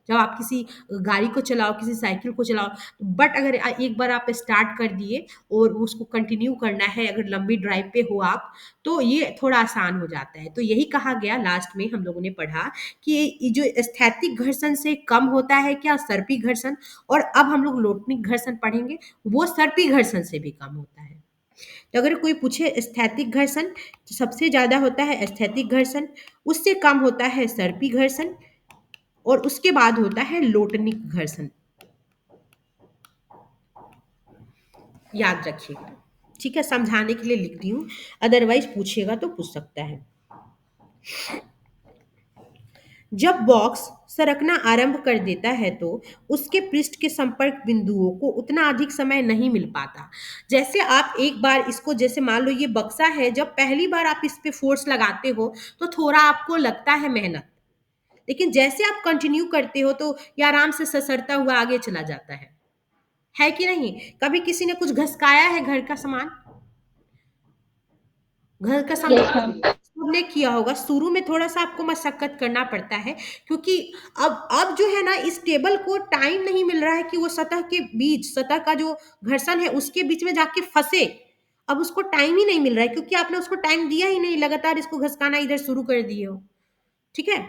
जब आप किसी गाड़ी को चलाओ, किसी साइकिल को चलाओ। बट अगर एक बार आप स्टार्ट कर दिए और उसको कंटिन्यू करना है, अगर लंबी ड्राइव पे हो आप, तो ये थोड़ा आसान हो जाता है। तो यही कहा गया लास्ट में, हम लोगों ने पढ़ा कि ये जो स्थैतिक घर्षण से कम होता है क्या सर्पी घर्षण, और अब हम लोग लोटनिक घर्षण पढ़ेंगे, वो सर्पी घर्षण से भी कम होता है। तो अगर कोई पूछे स्थैतिक घर्षण, तो सबसे ज्यादा होता है स्थैतिक घर्षण, उससे कम होता है सर्पी घर्षण, और उसके बाद होता है लोटनिक घर्षण। याद रखिएगा, ठीक है, समझाने के लिए लिख दी हूँ, अदरवाइज पूछेगा तो पूछ सकता है। जब बॉक्स सरकना आरंभ कर देता है तो उसके पृष्ठ के संपर्क बिंदुओं को उतना अधिक समय नहीं मिल पाता। जैसे आप एक बार इसको, जैसे मान लो ये बक्सा है, जब पहली बार आप इस पे फोर्स लगाते हो तो थोड़ा आपको लगता है मेहनत, लेकिन जैसे आप कंटिन्यू करते हो तो ये आराम से ससरता हुआ आगे चला जाता है कि नहीं? कभी किसी ने कुछ घसकाया है घर का सामान? घर का सामान यस मैम। सबने किया होगा। शुरू में थोड़ा सा आपको मशक्कत करना पड़ता है, क्योंकि अब जो है ना, इस टेबल को टाइम नहीं मिल रहा है कि वो सतह के बीच, सतह का जो घर्षण है उसके बीच में जाके फंसे। अब उसको टाइम ही नहीं मिल रहा है, क्योंकि आपने उसको टाइम दिया ही नहीं, लगातार इसको घसकाना इधर शुरू कर दिए हो। ठीक है,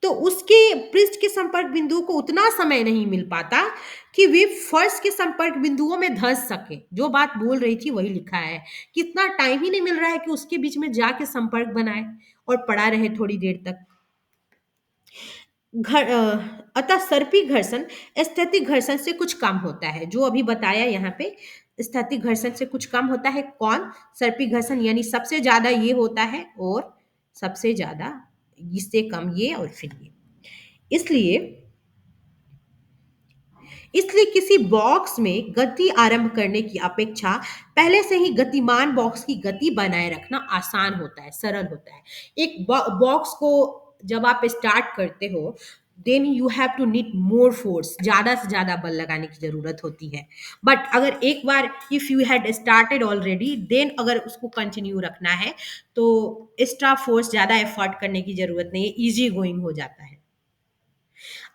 तो उसके पृष्ठ के संपर्क बिंदुओं को उतना समय नहीं मिल पाता कि वे फर्श के संपर्क बिंदुओं में धंस सके। जो बात बोल रही थी वही लिखा है, कितना टाइम ही नहीं मिल रहा है कि उसके बीच में जाके संपर्क बनाए और पड़ा रहे थोड़ी देर तक। अतः सर्पी घर्षण स्थैतिक घर्षण से कुछ कम होता है, जो अभी बताया यहाँ पे, स्थैतिक घर्षण से कुछ कम होता है। कौन? सर्पी घर्षण, यानी सबसे ज्यादा ये होता है और सबसे ज्यादा इससे कम ये, और फिर ये। इसलिए इसलिए किसी बॉक्स में गति आरंभ करने की अपेक्षा पहले से ही गतिमान बॉक्स की गति बनाए रखना आसान होता है, सरल होता है। एक बॉक्स को जब आप स्टार्ट करते हो, then you have to need more force, ज्यादा से ज्यादा बल लगाने की जरूरत होती है। बट अगर एक बार if you had started already, then अगर उसको कंटिन्यू रखना है तो एक्स्ट्रा फोर्स, ज्यादा एफर्ट करने की जरूरत नहीं है, इजी गोइंग हो जाता है।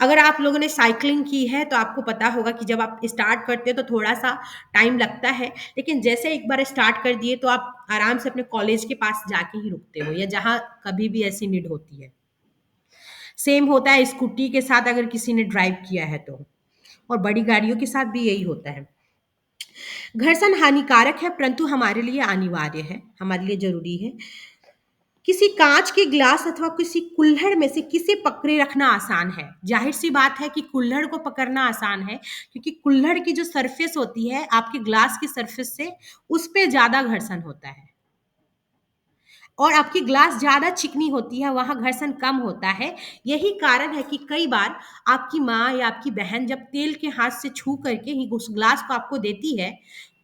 अगर आप लोगों ने साइकिलिंग की है तो आपको पता होगा कि जब आप स्टार्ट करते हो तो थोड़ा सा टाइम लगता है, लेकिन जैसे एक बार स्टार्ट कर दिए तो आप आराम से अपने कॉलेज के पास जाके ही रुकते हो, या जहां कभी भी ऐसी नीड होती है। सेम होता है स्कूटी के साथ, अगर किसी ने ड्राइव किया है तो, और बड़ी गाड़ियों के साथ भी यही होता है। घर्षण हानिकारक है परंतु हमारे लिए अनिवार्य है, हमारे लिए जरूरी है। किसी कांच के ग्लास अथवा किसी कुल्हड़ में से किसे पकड़े रखना आसान है? जाहिर सी बात है कि कुल्हड़ को पकड़ना आसान है, क्योंकि कुल्हड़ की जो सरफेस होती है आपके ग्लास की सरफेस से, उस पे ज्यादा घर्षण होता है, और आपकी ग्लास ज्यादा चिकनी होती है, वहां घर्षण कम होता है। यही कारण है कि कई बार आपकी माँ या आपकी बहन जब तेल के हाथ से छू करके ही उस ग्लास को आपको देती है,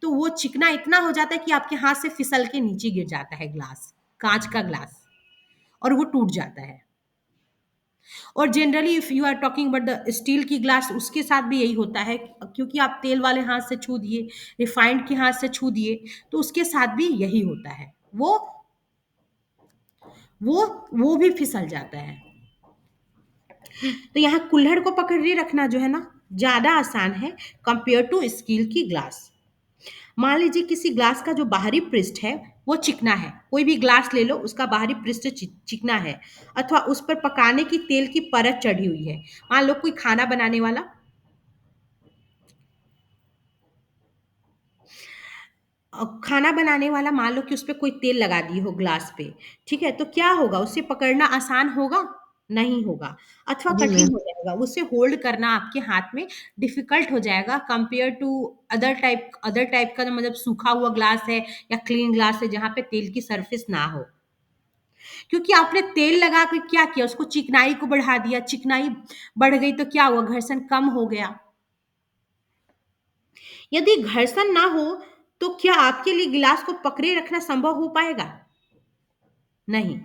तो वो चिकना इतना हो जाता है कि आपके हाथ से फिसल के नीचे गिर जाता है ग्लास, कांच का ग्लास, और वो टूट जाता है। और generally if you are talking about the steel की ग्लास, उसके साथ भी यही होता है, क्योंकि आप तेल वाले हाथ से छू दिए, रिफाइंड के हाथ से छू दिए, तो उसके साथ भी यही होता है, वो वो भी फिसल जाता है। तो यहाँ कुल्हड़ को पकड़े रखना जो है ना, ज्यादा आसान है कंपेयर टू स्टील की ग्लास। मान लीजिए किसी ग्लास का जो बाहरी पृष्ठ है वो चिकना है, कोई भी ग्लास ले लो उसका बाहरी पृष्ठ चिकना है, अथवा उस पर पकाने की तेल की परत चढ़ी हुई है। मान लो कोई खाना बनाने वाला खाना बनाने वाला, मान लो कि उस पे कोई तेल लगा दी हो ग्लास पे, ठीक है, तो क्या होगा, उसे पकड़ना आसान होगा? नहीं होगा, अथवा जी कठिन मैम। हो जाएगा, उसे होल्ड करना आपके हाथ में डिफिकल्ट हो जाएगा कंपेयर टू अदर टाइप का, मतलब सूखा हुआ ग्लास है या क्लीन ग्लास है जहां पे तेल की सरफेस ना हो। क्योंकि आपने तेल लगा के क्या किया, उसको चिकनाई को बढ़ा दिया, चिकनाई बढ़ गई तो क्या हुआ, घर्षण कम हो गया। यदि घर्षण ना हो तो क्या आपके लिए गिलास को पकड़े रखना संभव हो पाएगा? नहीं।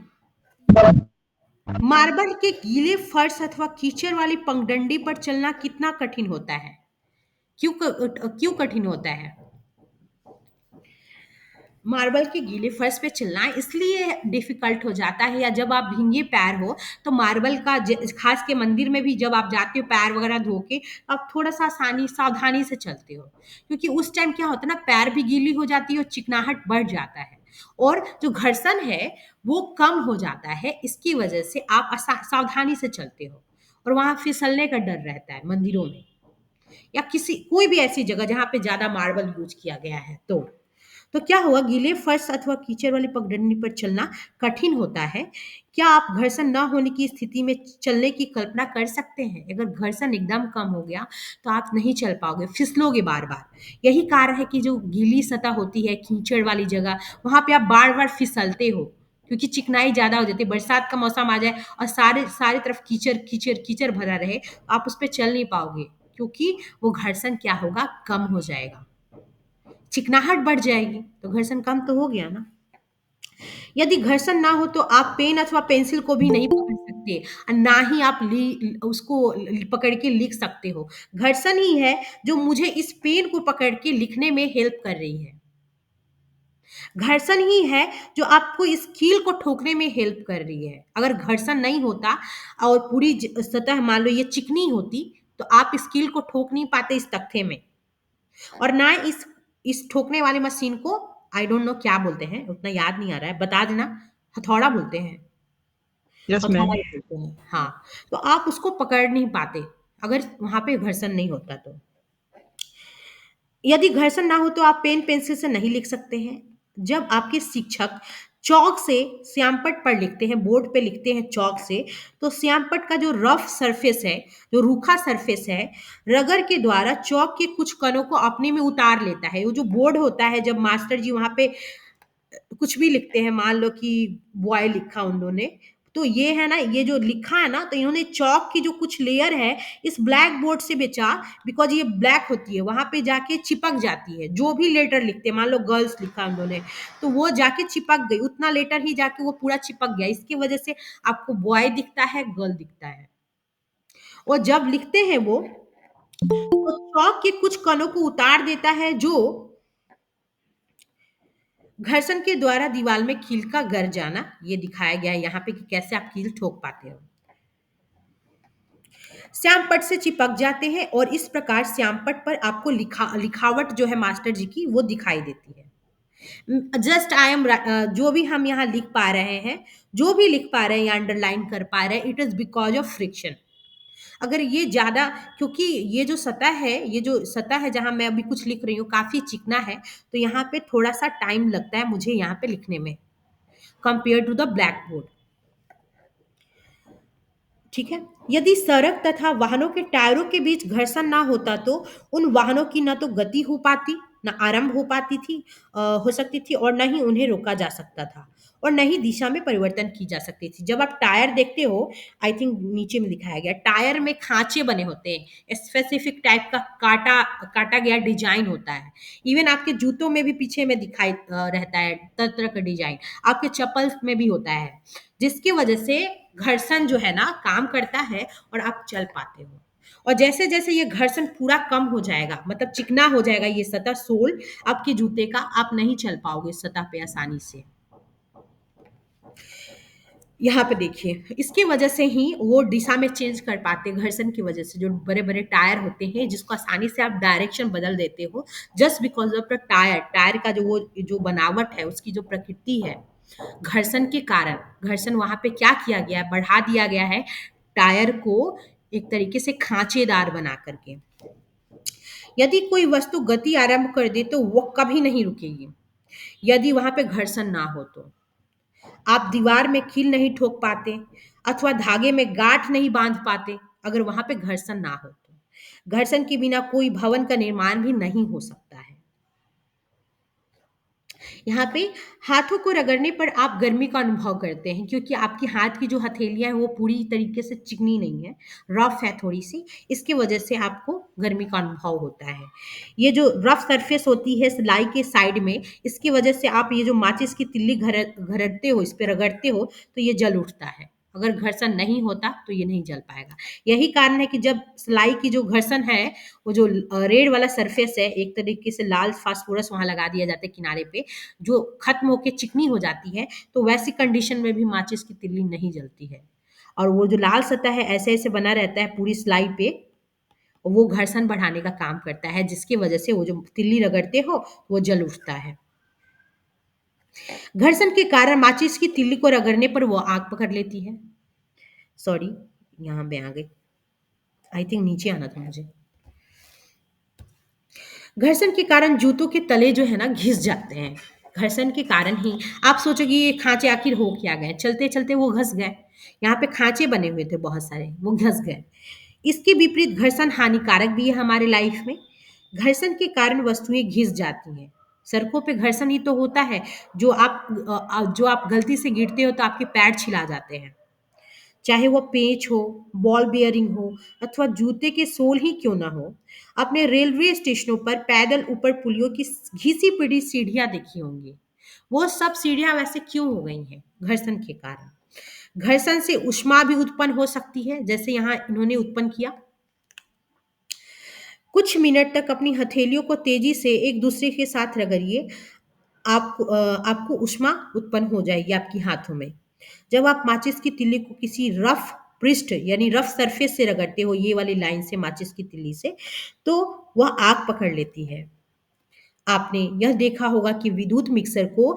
मार्बल के गीले फर्श अथवा कीचड़ वाली पगडंडी पर चलना कितना कठिन होता है? क्यों कठिन होता है? मार्बल के गीले फर्श पे चलना इसलिए डिफिकल्ट हो जाता है, या जब आप भींगे पैर हो तो मार्बल का खास के मंदिर में भी जब आप जाते हो पैर वगैरह धो के, आप थोड़ा सा आसानी सावधानी से चलते हो, क्योंकि उस टाइम क्या होता है ना, पैर भी गीली हो जाती है और चिकनाहट बढ़ जाता है, और जो घर्षण है वो कम हो जाता है। इसकी वजह से आप सावधानी से चलते हो, और वहां फिसलने का डर रहता है मंदिरों में, या किसी कोई भी ऐसी जगह जहां पे ज्यादा मार्बल यूज किया गया है। तो क्या हुआ, गीले फर्श अथवा कीचड़ वाली पगडंडी पर चलना कठिन होता है। क्या आप घर्षण न होने की स्थिति में चलने की कल्पना कर सकते हैं? अगर घर्षण एकदम कम हो गया तो आप नहीं चल पाओगे, फिसलोगे बार बार। यही कारण है कि जो गीली सतह होती है, कीचड़ वाली जगह, वहां पे आप बार बार फिसलते हो, क्योंकि चिकनाई ज्यादा हो जाती है। बरसात का मौसम आ जाए और सारे सारे तरफ कीचड़ कीचड़ कीचड़ भरा रहे, आप उस पर चल नहीं पाओगे, क्योंकि वो घर्षण क्या होगा, कम हो जाएगा, चिकनाहट बढ़ जाएगी, तो घर्षण कम तो हो गया ना। यदि घर्षण ना हो तो आप पेन अथवा पेंसिल को भी नहीं पकड़ सकते, और ना ही आप उसको पकड़ के लिख सकते हो। घर्षण ही है जो मुझे इस पेन को पकड़ के लिखने में हेल्प कर रही है। घर्षण ही है जो आपको इस कील को ठोकने में हेल्प कर रही है। अगर घर्षण नहीं होता और पूरी सतह मान लो ये चिकनी होती, तो आप इस कील को ठोक नहीं पाते इस तख्ते में। और ना इस ठोकने वाली मशीन को, आई डोंट नो क्या बोलते हैं, उतना याद नहीं आ रहा है, बता देना। हथौड़ा बोलते हैं, यस हथौड़ा मैम। ही बोलते हैं, हाँ। तो आप उसको पकड़ नहीं पाते अगर वहां पे घर्षण नहीं होता तो। यदि घर्षण ना हो तो आप पेन पेंसिल से नहीं लिख सकते हैं। जब आपके शिक्षक चौक से श्यामपट्ट पर लिखते हैं, बोर्ड पे लिखते हैं चौक से, तो श्यामपट्ट का जो रफ सरफेस है, जो रूखा सरफेस है, रगर के द्वारा चौक के कुछ कणों को अपने में उतार लेता है। वो जो बोर्ड होता है, जब मास्टर जी वहां पे कुछ भी लिखते हैं, मान लो कि बॉय लिखा उन्होंने, तो ये है ना, ये जो लिखा है ना, तो इन्होंने चौक की जो कुछ लेयर है इस ब्लैक बोर्ड से बेचा, बिकॉज ये ब्लैक होती है, वहां पे जाके चिपक जाती है। जो भी लेटर लिखते हैं, मान लो गर्ल्स लिखा उन्होंने, तो वो जाके चिपक गई, उतना लेटर ही जाके वो पूरा चिपक गया, इसकी वजह से आपको बॉय दिखता है, गर्ल दिखता है। और जब लिखते हैं वो, तो चौक के कुछ कणों को उतार देता है, जो घर्षण के द्वारा दीवार में कील का गर जाना, ये दिखाया गया है यहाँ पे कि कैसे आप कील ठोक पाते हो। श्यामपट्ट से चिपक जाते हैं, और इस प्रकार श्यामपट्ट पर आपको लिखावट जो है मास्टर जी की वो दिखाई देती है। जस्ट आई एम, जो भी हम यहाँ लिख पा रहे हैं, जो भी लिख पा रहे हैं या अंडरलाइन कर पा रहे हैं, it is because of friction. अगर ये ज्यादा, क्योंकि ये जो सतह है जहां मैं अभी कुछ लिख रही हूँ काफी चिकना है, तो यहाँ पे थोड़ा सा टाइम लगता है मुझे यहाँ पे लिखने में, compare to the blackboard. ठीक है। यदि सड़क तथा वाहनों के टायरों के बीच घर्षण ना होता तो उन वाहनों की ना तो गति हो पाती, ना आरंभ हो पाती थी, हो सकती थी, और न ही उन्हें रोका जा सकता था, और न ही दिशा में परिवर्तन की जा सकती थी। जब आप टायर देखते हो, आई थिंक नीचे में दिखाया गया, टायर में खांचे बने होते हैं, स्पेसिफिक टाइप का काटा काटा गया डिजाइन होता है। इवन आपके जूतों में भी पीछे में दिखाई रहता है तरह तरह का डिजाइन, आपके चप्पल में भी होता है, जिसकी वजह से घर्षण जो है ना काम करता है और आप चल पाते हो। और जैसे जैसे ये घर्षण पूरा कम हो जाएगा, मतलब चिकना हो जाएगा ये सतह, सोल आपके जूते का, आप नहीं चल पाओगे सतह पे आसानी से। यहाँ पे देखिए, इसकी वजह से ही वो दिशा में चेंज कर पाते हैं, घर्षण की वजह से। जो बड़े बड़े टायर होते हैं जिसको आसानी से आप डायरेक्शन बदल देते हो, just because of the tyre. Tyre का जो वो जो बनावट है, उसकी जो प्रकृति है, घर्षण के कारण, घर्षण वहां पे क्या किया गया है, बढ़ा दिया गया है टायर को एक तरीके से खांचेदार बना करके। यदि कोई वस्तु गति आरंभ कर दे तो वो कभी नहीं रुकेगी, यदि वहां पे घर्षण ना हो तो। आप दीवार में कील नहीं ठोक पाते अथवा धागे में गांठ नहीं बांध पाते, अगर वहां पे घर्षण ना हो तो। घर्षण के बिना कोई भवन का निर्माण भी नहीं हो सकता है। यहाँ पे हाथों को रगड़ने पर आप गर्मी का अनुभव करते हैं, क्योंकि आपकी हाथ की जो हथेलियां है वो पूरी तरीके से चिकनी नहीं है, रफ है थोड़ी सी। इसकी वजह से आपको गर्मी का अनुभव होता है। ये जो रफ सरफेस होती है सिलाई के साइड में, इसकी वजह से आप ये जो माचिस की तिल्ली घरटते हो, इस पे रगड़ते हो, तो ये जल उठता है। अगर घर्षण नहीं होता तो ये नहीं जल पाएगा। यही कारण है कि जब सिलाई की जो घर्षण है, वो जो रेड वाला सरफेस है, एक तरीके से लाल फास्फोरस वहां लगा दिया जाता है किनारे पे, जो खत्म होके चिकनी हो जाती है, तो वैसी कंडीशन में भी माचिस की तिल्ली नहीं जलती है। और वो जो लाल सतह है ऐसे ऐसे बना रहता है पूरी सिलाई पे, वो घर्षण बढ़ाने का काम करता है, जिसकी वजह से वो जो तिल्ली रगड़ते हो वो जल उठता है। घर्षण के कारण माचिस की तिल्ली को रगड़ने पर वो आग पकड़ लेती है। सॉरी, यहाँ पे आ गई, आई थिंक नीचे आना था मुझे। घर्षण के कारण जूतों के तले जो है ना घिस जाते हैं। घर्षण के कारण ही आप सोचोगे ये खांचे आखिर हो क्या गए, चलते चलते वो घस गए। यहाँ पे खांचे बने हुए थे बहुत सारे, वो घस गए। इसके विपरीत घर्षण हानिकारक भी है हमारे लाइफ में। घर्षण के कारण वस्तुएं घिस जाती हैं। सड़कों पे घर्षण ही तो होता है। जो आप गलती से गिरते हो तो आपके पैर छिला जाते हैं, चाहे वो पेंच हो, बॉल बेयरिंग हो, अथवा जूते के सोल ही क्यों ना हो। आपने रेलवे स्टेशनों पर पैदल ऊपर पुलियों की घिसी पिटी सीढ़ियां देखी होंगी। वो सब सीढ़ियां वैसे क्यों हो गई हैं? घर्षण के कारण। घर्षण से ऊष्मा भी उत्पन्न हो सकती है, जैसे यहाँ इन्होंने उत्पन्न किया। कुछ मिनट तक अपनी हथेलियों को तेजी से एक दूसरे के साथ रगड़िए, आपको ऊष्मा उत्पन्न हो जाएगी आपकी हाथों में। जब आप माचिस की तिल्ली को किसी रफ पृष्ठ यानी रफ सरफेस से रगड़ते हो, ये वाली लाइन से माचिस की तिल्ली से, तो वह आग पकड़ लेती है। आपने यह देखा होगा कि विद्युत मिक्सर को,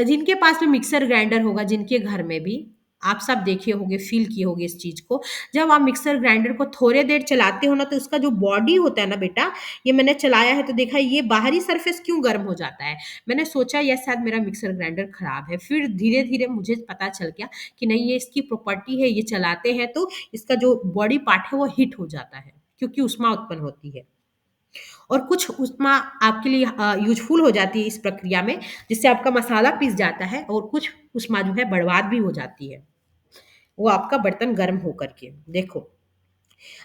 जिनके पास भी मिक्सर ग्राइंडर होगा, जिनके घर में भी, आप सब देखे होंगे, फील किए होंगे इस चीज को। जब आप मिक्सर ग्राइंडर को थोड़े देर चलाते हो ना, तो उसका जो बॉडी होता है ना बेटा, ये मैंने चलाया है तो देखा, ये बाहरी सरफेस क्यों गर्म हो जाता है। मैंने सोचा यह शायद मेरा मिक्सर ग्राइंडर खराब है, फिर धीरे धीरे मुझे पता चल गया कि नहीं, ये इसकी प्रॉपर्टी है, ये चलाते हैं तो इसका जो बॉडी पार्ट है वो हीट हो जाता है, क्योंकि उष्मा उत्पन्न होती है। और कुछ ऊष्मा आपके लिए यूजफुल हो जाती है इस प्रक्रिया में, जिससे आपका मसाला पिस जाता है, और कुछ ऊष्मा जो है बर्बाद भी हो जाती है, वो आपका बर्तन गर्म होकर के। देखो,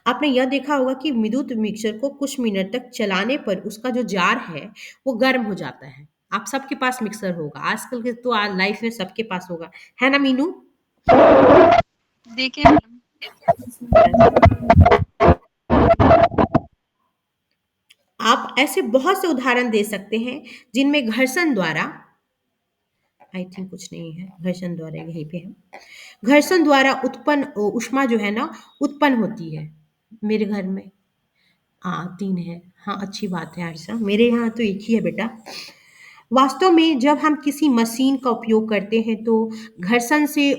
आपने यह देखा होगा कि विद्युत मिक्सर को कुछ मिनट तक चलाने पर उसका जो जार है वो गर्म हो जाता है। आप सबके पास मिक्सर होगा आजकल के, तो लाइफ में सबके पास होगा, है ना मीनू? देखिए मैडम। आप ऐसे बहुत से उदाहरण दे सकते हैं जिनमें घर्षण द्वारा, आई थिंक कुछ नहीं है, घर्षण द्वारा यहीं पे है। घर्षण द्वारा उत्पन्न ऊष्मा जो है ना, उत्पन्न होती है। मेरे घर में हाँ 3 है। हाँ, अच्छी बात है आयशा, मेरे यहाँ तो एक ही है बेटा। वास्तव में जब हम किसी मशीन का उपयोग करते हैं तो घर्षण से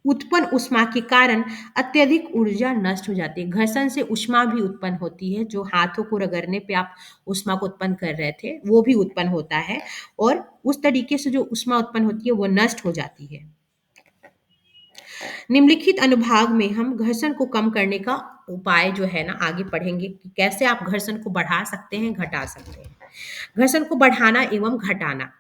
उत्पन्न ऊष्मा के कारण अत्यधिक ऊर्जा नष्ट हो जाती है। घर्षण से ऊष्मा भी उत्पन्न होती है, जो हाथों को रगड़ने पे आप ऊष्मा को उत्पन्न कर रहे थे, वो भी उत्पन्न होता है, और उस तरीके से जो ऊष्मा उत्पन्न होती है वो नष्ट हो जाती है। निम्नलिखित अनुभाग में हम घर्षण को कम करने का उपाय जो है ना आगे पढ़ेंगे कि कैसे आप घर्षण को बढ़ा सकते हैं, घटा सकते हैं। घर्षण को बढ़ाना एवं घटाना।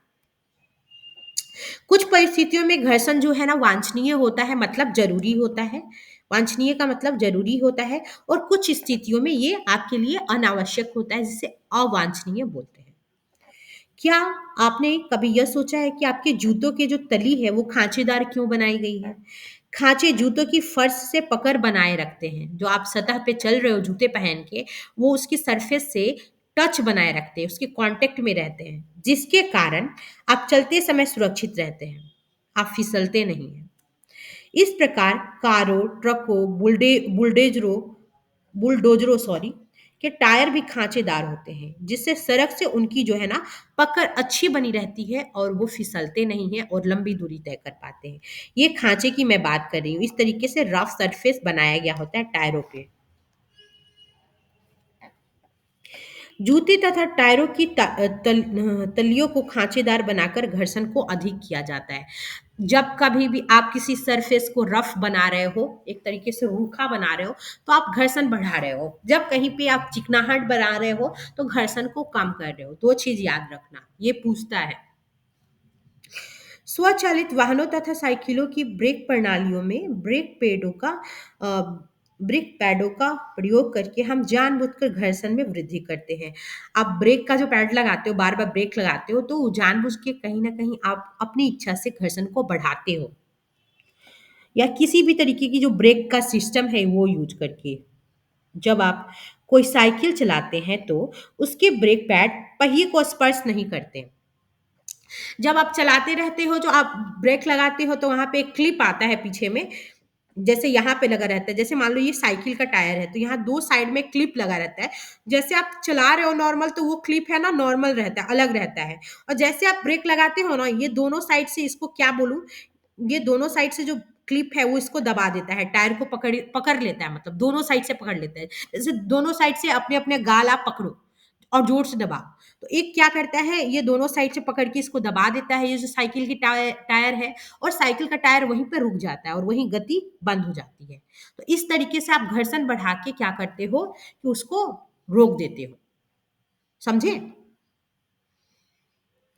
कुछ परिस्थितियों में घर्षण जो है ना वांछनीय होता है, मतलब जरूरी होता है। वांछनीय का मतलब जरूरी होता है, और कुछ स्थितियों में ये आपके लिए अनावश्यक होता है, जिसे अवांछनीय बोलते हैं। क्या आपने कभी यह सोचा है कि आपके जूतों के जो तली है वो खांचेदार क्यों बनाई गई है? खांचे जूतों की फर्श से पकड़ बनाए रखते हैं। जो आप सतह पे चल रहे हो जूते पहन के, वो उसकी सरफेस से टच बनाए रखते हैं, उसके कांटेक्ट में रहते हैं, जिसके कारण आप चलते समय सुरक्षित रहते हैं, आप फिसलते नहीं हैं। इस प्रकार कारों, ट्रकों, बुलडोजरों सॉरी के टायर भी खांचेदार होते हैं, जिससे सड़क से उनकी जो है ना पकड़ अच्छी बनी रहती है और वो फिसलते नहीं हैं और लंबी दूरी तय कर पाते हैं। ये खांचे की मैं बात कर रही हूँ। इस तरीके से रफ सरफेस बनाया गया होता है टायरों पे। जूते तथा टायरों की तलियों को खांचेदार बनाकर घर्षण को अधिक किया जाता है। जब कभी भी आप किसी सरफेस को रफ बना रहे हो, एक तरीके से रूखा बना रहे हो, तो आप घर्षण बढ़ा रहे हो। जब कहीं पे आप चिकनाहट बना रहे हो, तो घर्षण को कम कर रहे हो। दो चीज याद रखना, ये पूछता है। स्वचालित वाहनों तथा साइकिलों की ब्रेक प्रणालियों में अ, ब्रेक पैडों का प्रयोग करके हम जानबूझकर घर्षण में वृद्धि करते हैं। आप ब्रेक का जो पैड लगाते हो, बार बार ब्रेक लगाते हो, तो जानबूझ के कहीं ना कहीं आप अपनी इच्छा से घर्षण को बढ़ाते हो, या किसी भी तरीके की जो ब्रेक का सिस्टम है वो यूज करके। जब आप कोई साइकिल चलाते हैं तो उसके ब्रेक पैड पहिए को स्पर्श नहीं करते। जब आप चलाते रहते हो, जो आप ब्रेक लगाते हो, तो वहाँ पे एक क्लिप आता है पीछे में, जैसे यहाँ पे लगा रहता है। जैसे मान लो ये साइकिल का टायर है, तो यहाँ 2 साइड में क्लिप लगा रहता है। जैसे आप चला रहे हो नॉर्मल, तो वो क्लिप है ना नॉर्मल रहता है, अलग रहता है। और जैसे आप ब्रेक लगाते हो ना, ये दोनों साइड से, इसको क्या बोलूँ, ये दोनों साइड से जो क्लिप है वो इसको दबा देता है, टायर को पकड़ पकड़ लेता है, मतलब दोनों साइड से पकड़ लेता है। जैसे दोनों साइड से अपने-अपने गाल आप पकड़ो और जोर से दबाओ। तो एक क्या करता है, ये दोनों साइड से पकड़ के इसको दबा देता है, ये जो साइकिल की टायर है, और साइकिल का टायर वहीं पे रुक जाता है और वहीं गति बंद हो जाती है। तो इस तरीके से आप घर्षण बढ़ा के क्या करते हो कि उसको रोक देते हो। समझे?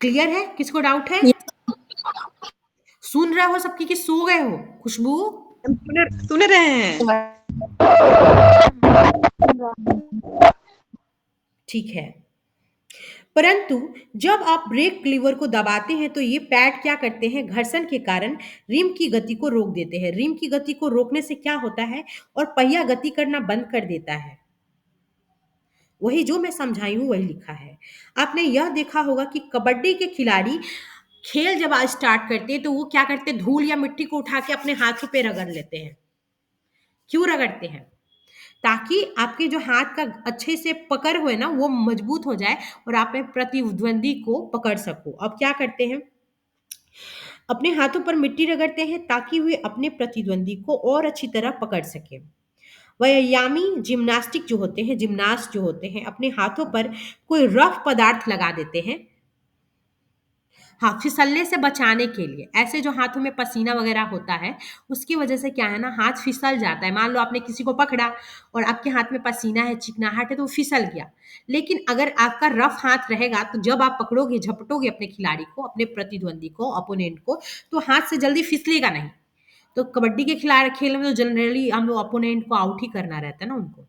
क्लियर है? किसको डाउट है? ये सुन रहे हो सबकी कि सो गए हो? खुशबू? हम सुन रहे हैं। ठीक है। परंतु जब आप ब्रेक लीवर को दबाते हैं, तो ये पैड क्या करते हैं, घर्षण के कारण रिम की गति को रोक देते हैं। रिम की गति को रोकने से क्या होता है, और पहिया गति करना बंद कर देता है। वही जो मैं समझाई हूँ वही लिखा है। आपने यह देखा होगा कि कबड्डी के खिलाड़ी खेल जब आज स्टार्ट करते हैं, तो वो क्या करते हैं, धूल या मिट्टी को उठा के अपने हाथों पे रगड़ लेते हैं। क्यों रगड़ते हैं? ताकि आपके जो हाथ का अच्छे से पकड़ हुए ना वो मजबूत हो जाए, और आप में प्रतिद्वंदी को पकड़ सको। अब क्या करते हैं, अपने हाथों पर मिट्टी रगड़ते हैं ताकि वे अपने प्रतिद्वंदी को और अच्छी तरह पकड़ सके। व्यायामी जिम्नास्टिक जो होते हैं, जिम्नास्ट जो होते हैं, अपने हाथों पर कोई रफ पदार्थ लगा देते हैं, हाँ, फिसलने से बचाने के लिए। ऐसे जो हाथों में पसीना वगैरह होता है, उसकी वजह से क्या है ना, हाथ फिसल जाता है। मान लो आपने किसी को पकड़ा और आपके हाथ में पसीना है, चिकनाहट है, तो वो फिसल गया। लेकिन अगर आपका रफ हाथ रहेगा, तो जब आप पकड़ोगे, झपटोगे अपने खिलाड़ी को, अपने प्रतिद्वंदी को, अपोनेंट को, तो हाथ से जल्दी फिसलेगा नहीं। तो कबड्डी के खिला खेल में तो जनरली हम लोग अपोनेंट को आउट ही करना रहता है ना उनको।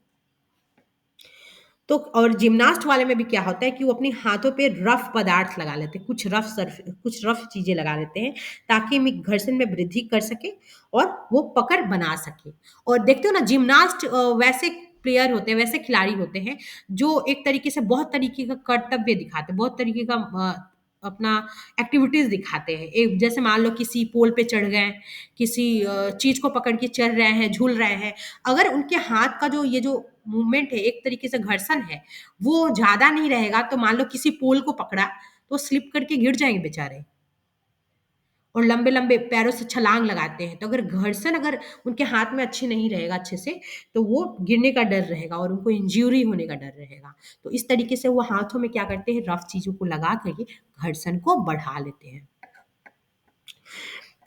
तो और जिम्नास्ट वाले में भी क्या होता है कि वो अपने हाथों पे रफ पदार्थ लगा लेते हैं, कुछ रफ चीजें लगा लेते हैं, ताकि घर्षण में वृद्धि कर सके और वो पकड़ बना सके। और देखते हो ना, जिम्नास्ट वैसे प्लेयर होते हैं, वैसे खिलाड़ी होते हैं, जो एक तरीके से बहुत तरीके का कर्तव्य दिखाते हैं, बहुत तरीके का अपना एक्टिविटीज दिखाते हैं। एक जैसे मान लो किसी पोल पे चढ़ गए, किसी चीज को पकड़ के चल रहे हैं, झूल रहे हैं, अगर उनके हाथ का जो ये जो मूवमेंट है, एक तरीके से घर्षण है, वो ज़्यादा नहीं रहेगा, तो मान लो किसी पोल को पकड़ा, तो स्लिप करके गिर जाएँगे बेचारे, और लंबे-लंबे पैरों से छलांग लगाते हैं। तो अगर घर्षण अगर उनके हाथ में अच्छे नहीं रहेगा अच्छे से, तो वो गिरने का डर रहेगा और उनको इंज्यूरी होने का डर रहेगा। तो इस तरीके से वो हाथों में क्या करते हैं, रफ चीज़ों को लगा कर के घर्षण को बढ़ा लेते हैं।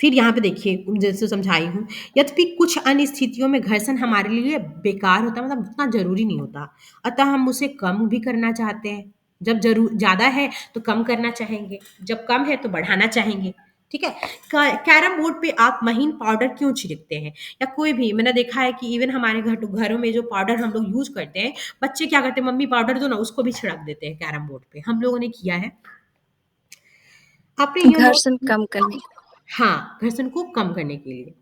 फिर यहाँ पे देखिए, जैसे समझाई हूँ, यद्यपि कुछ अन्य स्थितियों में घर्षण हमारे लिए बेकार होता है, मतलब उतना ज़रूरी नहीं होता। अतः हम उसे कम भी करना चाहते हैं। जब ज़्यादा है तो कम करना चाहेंगे, जब कम है तो बढ़ाना चाहेंगे। ठीक है? कैरम बोर्ड पे आप महीन पाउडर क्यों छिड़कते हैं? या कोई भी, मैंने देखा है कि इवन हमारे घरों में जो पाउडर हम लोग यूज़ करते हैं, बच्चे क्या करते हैं, मम्मी पाउडर दो ना, उसको भी छिड़क देते हैं कैरम बोर्ड पे। हम लोगों ने किया है। आपने यह नोट घर्षण कम करने। हाँ, घर्षण को कम करने के लिए।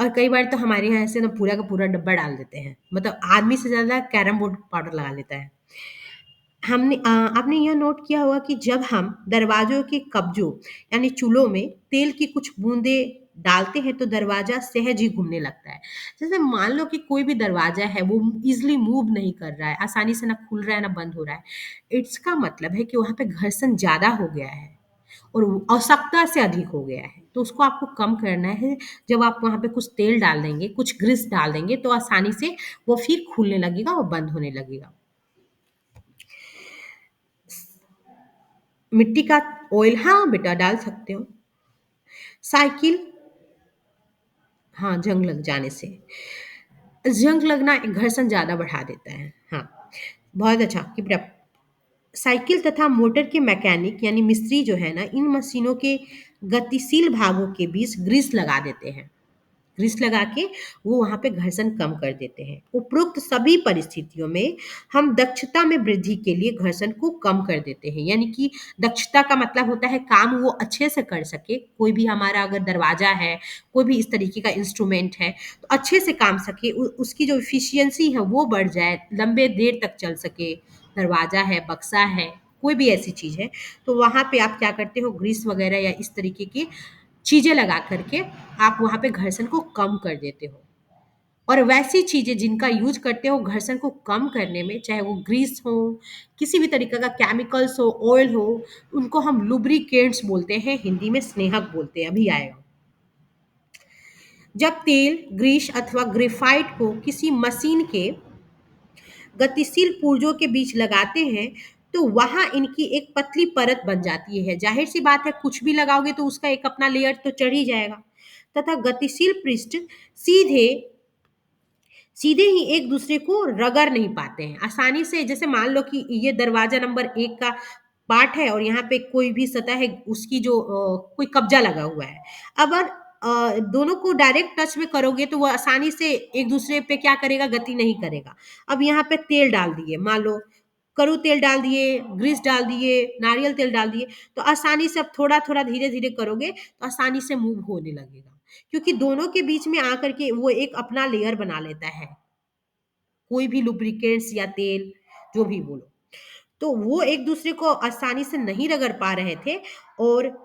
और कई बार तो हमारे यहाँ ऐसे ना पूरा का पूरा डब्बा डाल देते हैं। मतलब आदमी से ज़्यादा कैरम बोर्ड पाउडर लगा लेता है। आपने यह नोट किया होगा कि जब हम दरवाज़ों के कब्जों यानी चूल्हों में तेल की कुछ बूँदें डालते हैं तो दरवाजा सहज ही घूमने लगता है। जैसे मान लो कि कोई भी दरवाजा है वो इजिली मूव नहीं कर रहा है, आसानी से ना खुल रहा है ना बंद हो रहा है, इसका मतलब है कि वहां पे घर्षण ज्यादा हो गया है और आवश्यकता से अधिक हो गया है। तो उसको आपको कम करना है। जब आप वहां पे कुछ तेल डाल देंगे, कुछ ग्रीस डाल देंगे, तो आसानी से वो फिर खुलने लगेगा और बंद होने लगेगा। मिट्टी का ऑयल, हाँ बेटा डाल सकते हो। साइकिल, हाँ जंग लग जाने से, जंग लगना घर्षण ज्यादा बढ़ा देता है। हाँ, बहुत अच्छा कीप इट अप। साइकिल तथा मोटर के मैकेनिक यानी मिस्त्री जो है ना, इन मशीनों के गतिशील भागों के बीच ग्रीस लगा देते हैं। ग्रीस लगा के वो वहाँ पे घर्षण कम कर देते हैं। उपरोक्त सभी परिस्थितियों में हम दक्षता में वृद्धि के लिए घर्षण को कम कर देते हैं। यानी कि दक्षता का मतलब होता है काम वो अच्छे से कर सके। कोई भी हमारा अगर दरवाजा है, कोई भी इस तरीके का इंस्ट्रूमेंट है, तो अच्छे से काम सके, उसकी जो इफिशियंसी है वो बढ़ जाए, लंबे देर तक चल सके। दरवाजा है, बक्सा है, कोई भी ऐसी चीज़ है, तो वहाँ पे आप क्या करते हो, ग्रीस वगैरह या इस तरीके की चीज़ें लगा करके आप वहाँ पे घर्षण को कम कर देते हो। और वैसी चीज़ें जिनका यूज़ करते हो घर्षण को कम करने में, चाहे वो ग्रीस हो, किसी भी तरीके का केमिकल्स हो, ऑयल हो, उनको हम लुब्रिकेंट्स बोलते हैं, हिंदी में स्नेहक बोलते हैं, अभी आएगा। जब तेल, ग्रीस अथवा ग्रेफाइट को किसी मशीन के गतिशील पुर्जों के बीच लगाते हैं, तो वहां इनकी एक पतली परत बन जाती है। जाहिर सी बात है, कुछ भी लगाओगे तो उसका एक अपना लेयर तो चढ़ ही जाएगा। तथा गतिशील पृष्ठ सीधे सीधे ही एक दूसरे को रगड़ नहीं पाते हैं आसानी से। जैसे मान लो कि ये दरवाजा नंबर 1 का पार्ट है और यहाँ पे कोई भी सतह है, उसकी जो कोई कब्जा लगा हुआ है। अगर दोनों को डायरेक्ट टच में करोगे तो वो आसानी से एक दूसरे पे क्या करेगा, गति नहीं करेगा। अब यहाँ पे तेल डाल दिए, मान लो कड़ू तेल डाल दिए, ग्रीस डाल दिए, नारियल तेल डाल दिए, तो आसानी से अब थोड़ा थोड़ा धीरे धीरे करोगे तो आसानी से मूव होने लगेगा, क्योंकि दोनों के बीच में आकर के वो एक अपना लेयर बना लेता है। कोई भी लुब्रिकेंट्स या तेल, जो भी बोलो, तो वो एक दूसरे को आसानी से नहीं रगड़ पा रहे थे और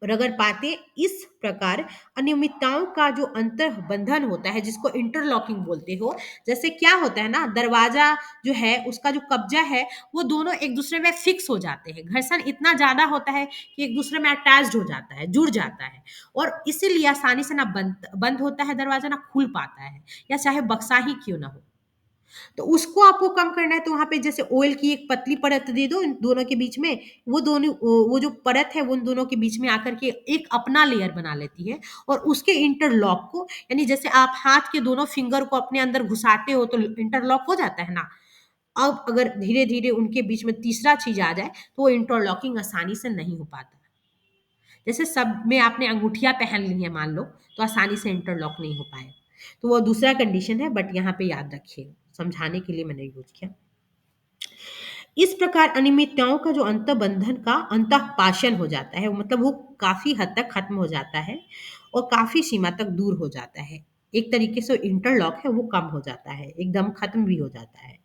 रगड़ पाते। इस प्रकार अनियमितताओं का जो अंतर बंधन होता है, जिसको इंटरलॉकिंग बोलते हो, जैसे क्या होता है ना, दरवाजा जो है उसका जो कब्जा है वो दोनों एक दूसरे में फिक्स हो जाते हैं। घर्षण इतना ज्यादा होता है कि एक दूसरे में अटैच्ड हो जाता है, जुड़ जाता है, और इसीलिए आसानी से ना बंद बंद होता है दरवाजा, ना खुल पाता है, या चाहे बक्सा ही क्यों ना हो। तो उसको आपको कम करना है, तो वहां पे जैसे ऑयल की एक पतली परत दे दो इन दोनों के बीच में। वो दोनों, वो जो परत है वो उन दोनों के बीच में आकर के एक अपना लेयर बना लेती है। और उसके इंटरलॉक को, यानी जैसे आप हाथ के दोनों फिंगर को अपने अंदर घुसाते हो तो इंटरलॉक हो जाता है ना। अब अगर धीरे धीरे उनके बीच में तीसरा चीज आ जाए तो वो इंटरलॉकिंग आसानी से नहीं हो पाता। जैसे सब में आपने अंगूठियां पहन ली है मान लो, तो आसानी से इंटरलॉक नहीं हो पाएगा। तो वो दूसरा कंडीशन है, बट यहाँ पे याद रखिए, समझाने के लिए मैंने यूज किया। इस प्रकार अनियमितताओं का जो अंतर्बंधन का अंतःपाशन हो जाता है, मतलब वो काफी हद तक खत्म हो जाता है और काफी सीमा तक दूर हो जाता है। एक तरीके से इंटरलॉक है वो कम हो जाता है, एकदम खत्म भी हो जाता है।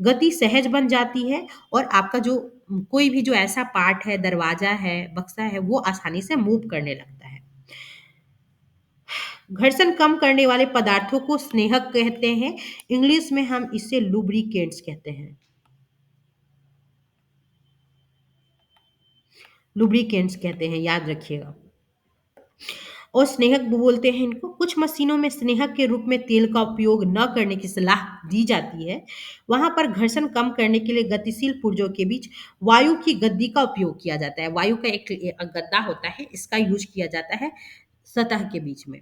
गति सहज बन जाती है और आपका जो कोई भी जो ऐसा पार्ट है, दरवाजा है, बक्सा है, वो आसानी से मूव करने लगता है। घर्षण कम करने वाले पदार्थों को स्नेहक कहते हैं। इंग्लिश में हम इसे लुब्रिकेंट्स कहते हैं। लुब्रिकेंट्स कहते हैं, याद रखिएगा। और स्नेहक बोलते हैं इनको। कुछ मशीनों में स्नेहक के रूप में तेल का उपयोग न करने की सलाह दी जाती है। वहां पर घर्षण कम करने के लिए गतिशील पुर्जों के बीच वायु की गद्दी का उपयोग किया जाता है। वायु का एक गद्दा होता है, इसका यूज किया जाता है सतह के बीच में।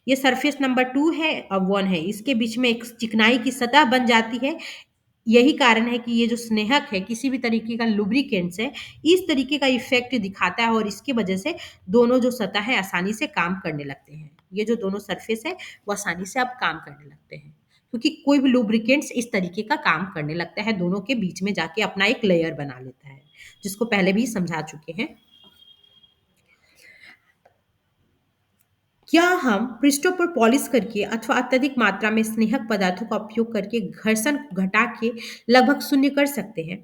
ये सरफेस नंबर 2 है, अब 1 है, इसके बीच में एक चिकनाई की सतह बन जाती है। यही कारण है कि ये जो स्नेहक है, किसी भी तरीके का लुब्रिकेंट्स है, इस तरीके का इफेक्ट दिखाता है और इसकी वजह से दोनों जो सतह है आसानी से काम करने लगते हैं। ये जो दोनों सरफेस है वो आसानी से अब काम करने लगते हैं, क्योंकि कोई भी लुब्रिकेंट्स इस तरीके का काम करने लगता है, दोनों के बीच में जाके अपना एक लेयर बना लेता है, जिसको पहले भी समझा चुके हैं। क्या हम पृष्ठों पर पॉलिश करके अथवा अत्यधिक मात्रा में स्नेहक पदार्थों का उपयोग करके घर्षण घटा के लगभग शून्य कर सकते हैं?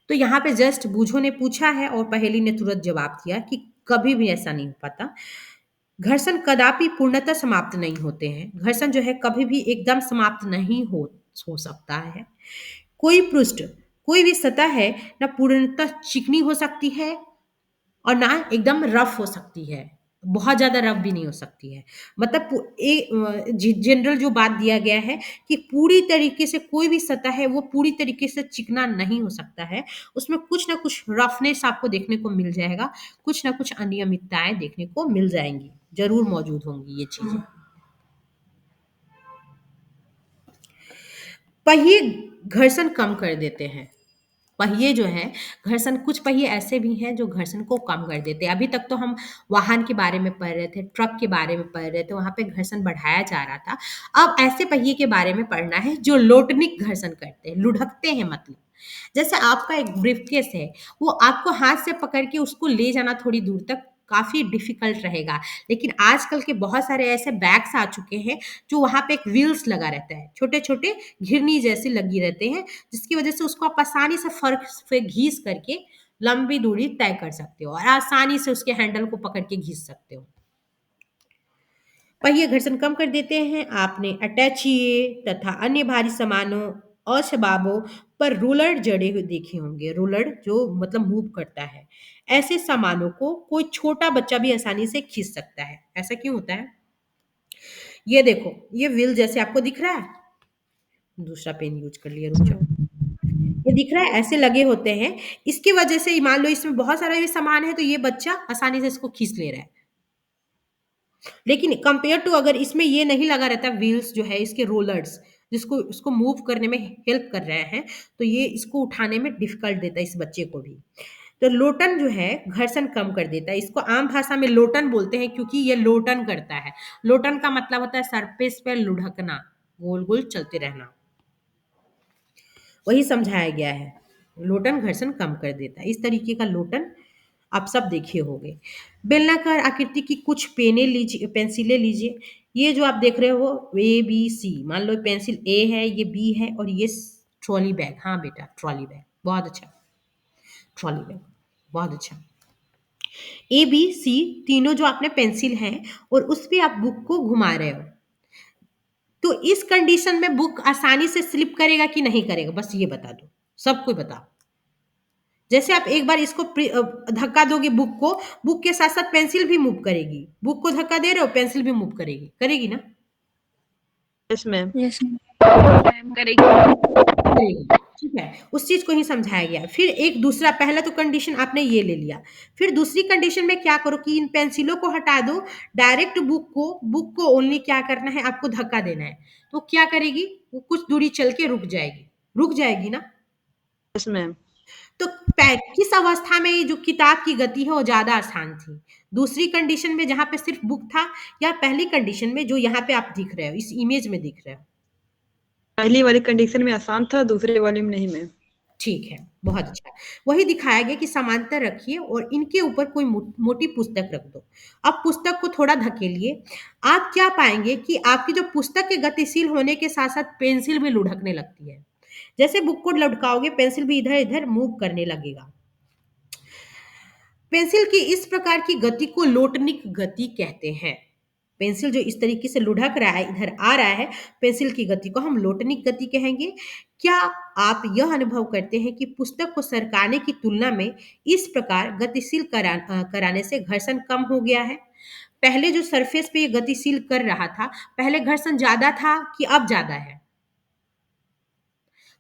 तो यहाँ पे जस्ट बूझो ने पूछा है और पहेली ने तुरंत जवाब दिया कि कभी भी ऐसा नहीं हो पाता। घर्षण कदापि पूर्णतः समाप्त नहीं होते हैं। घर्षण जो है कभी भी एकदम समाप्त नहीं हो सकता है। कोई पृष्ठ, कोई भी सतह है ना पूर्णतः चिकनी हो सकती है और ना एकदम रफ हो सकती है। बहुत ज़्यादा रफ भी नहीं हो सकती है। मतलब जनरल जो बात दिया गया है कि पूरी तरीके से कोई भी सतह है वो पूरी तरीके से चिकना नहीं हो सकता है। उसमें कुछ ना कुछ रफनेस आपको देखने को मिल जाएगा, कुछ ना कुछ अनियमितताएँ देखने को मिल जाएँगी, ज़रूर मौजूद होंगी ये चीज़ें। पहिए घर्षण कम कर देते हैं। पहिए जो हैं, घर्षण कुछ पहिए ऐसे भी हैं जो घर्षण को कम कर देते हैं। अभी तक तो हम वाहन के बारे में पढ़ रहे थे, ट्रक के बारे में पढ़ रहे थे, वहाँ पे घर्षण बढ़ाया जा रहा था। अब ऐसे पहिए के बारे में पढ़ना है जो लोटनिक घर्षण करते हैं, लुढ़कते हैं मतलब। जैसे आपका एक ब्रीफकेस है, वो आपको हाथ से पकड़ के उसको ले जाना थोड़ी दूर तक काफ़ी डिफ़िकल्ट रहेगा। लेकिन आजकल के बहुत सारे ऐसे बैग्स आ चुके हैं, जो वहाँ पे एक व्हील्स लगा रहता है। छोटे-छोटे घिरनी जैसे लगी रहते हैं, जिसकी वजह से उसको आप आसानी से फर्श पे घीस करके लंबी दूरी तय कर सकते हो और आसानी से उसके हैंडल को पकड़ के घीस सकते हो। पहिए घर्षण कम कर देते हैं। आपने अटैचिए तथा अन्य भारी सामानों और शबाबों पर रोलर जड़े हुए देखे होंगे। रोलर जो मतलब मूव करता है। ऐसे सामानों को कोई छोटा बच्चा भी आसानी से खींच सकता है। ऐसा क्यों होता है? ये देखो, ये व्हील जैसे आपको दिख रहा है? दूसरा पेन यूज़ कर लिया, रुक यस जाओ। मैम। ये दिख रहा है? ऐसे लगे होते हैं। इसकी वजह से मान लो इसमें बहुत सारा ये सामान है तो ये बच्चा आसानी से इसको खींच ले रहा है। लेकिन कंपेयर टू अगर इसमें ये नहीं लगा रहता व्हील्स जो है इसके रोलर्स जिसको इसको मूव करने में हेल्प कर रहे हैं तो ये इसको उठाने में डिफिकल्ट देता है इस बच्चे को भी। तो लोटन जो है घर्षण कम कर देता है। इसको आम भाषा में लोटन बोलते हैं क्योंकि ये लोटन करता है। लोटन का मतलब होता है सरफेस पर लुढ़कना, गोल गोल चलते रहना। वही समझाया गया है। लोटन घर्षण कम कर देता है। इस तरीके का लोटन आप सब देखे होंगे। बेलनाकार आकृति की कुछ पेनें लीजिए, पेंसिलें लीजिए। ये जो आप देख रहे हो ए बी सी, मान लो पेंसिल ए है, ये बी है और ये ट्रॉली बैग। हाँ बेटा, ट्रॉली बैग, बहुत अच्छा। ट्रॉली बैग, बहुत अच्छा। ए बी सी तीनों जो आपने पेंसिल हैं और उस पे आप बुक को घुमा रहे हो, तो इस कंडीशन में बुक आसानी से स्लिप करेगा कि नहीं करेगा, बस ये बता दो, सबको बताओ। जैसे आप एक बार इसको धक्का दोगे बुक को, बुक के साथ साथ पेंसिल भी मूव करेगी। बुक को धक्का दे रहे हो, पेंसिल भी मूव करेगी, करेगी ना? Yes ma'am. Yes ma'am. Ma'am करेगी। करेगी। ठीक है, उस चीज को ही समझाया गया है। फिर एक दूसरा, पहला तो कंडीशन आपने ये ले लिया। फिर दूसरी कंडीशन में क्या करो कि इन पेंसिलों को हटा दो, डायरेक्ट बुक को ओनली क्या करना है, आपको धक्का देना है। तो क्या करेगी? वो कुछ दूरी चल के रुक जाएगी ना? Yes ma'am. तो किस अवस्था में ये जो किताब की गति है वो ज़्यादा आसान थी? दूसरी कंडीशन में जहाँ पे सिर्फ बुक था या पहली कंडीशन में जो यहाँ पे आप दिख रहे हो, इस इमेज में दिख रहे हो? पहली वाली कंडीशन में आसान था, दूसरे वाले में नहीं मैम। ठीक है, बहुत अच्छा। वही दिखाया गया कि समांतर रखिए और इनके ऊपर कोई मोटी पुस्तक रख दो। अब पुस्तक को थोड़ा धकेलिए। आप क्या पाएँगे कि आपकी जो पुस्तक के गतिशील होने के साथ-साथ पेंसिल भी लुढ़कने लगती है। जैसे बुक को लटकाओगे, पेंसिल भी इधर-इधर मूव करने लगेगा। पेंसिल की इस प्रकार की गति को लोटनिक गति कहते हैं। पेंसिल जो इस तरीके से लुढ़क रहा है, इधर आ रहा है, पेंसिल की गति को हम लोटनिक गति कहेंगे। क्या आप यह अनुभव करते हैं कि पुस्तक को सरकाने की तुलना में इस प्रकार गतिशील कराने से घर्षण कम हो गया है? पहले जो सरफेस पे ये गतिशील कर रहा था, पहले घर्षण ज़्यादा था कि अब ज़्यादा है?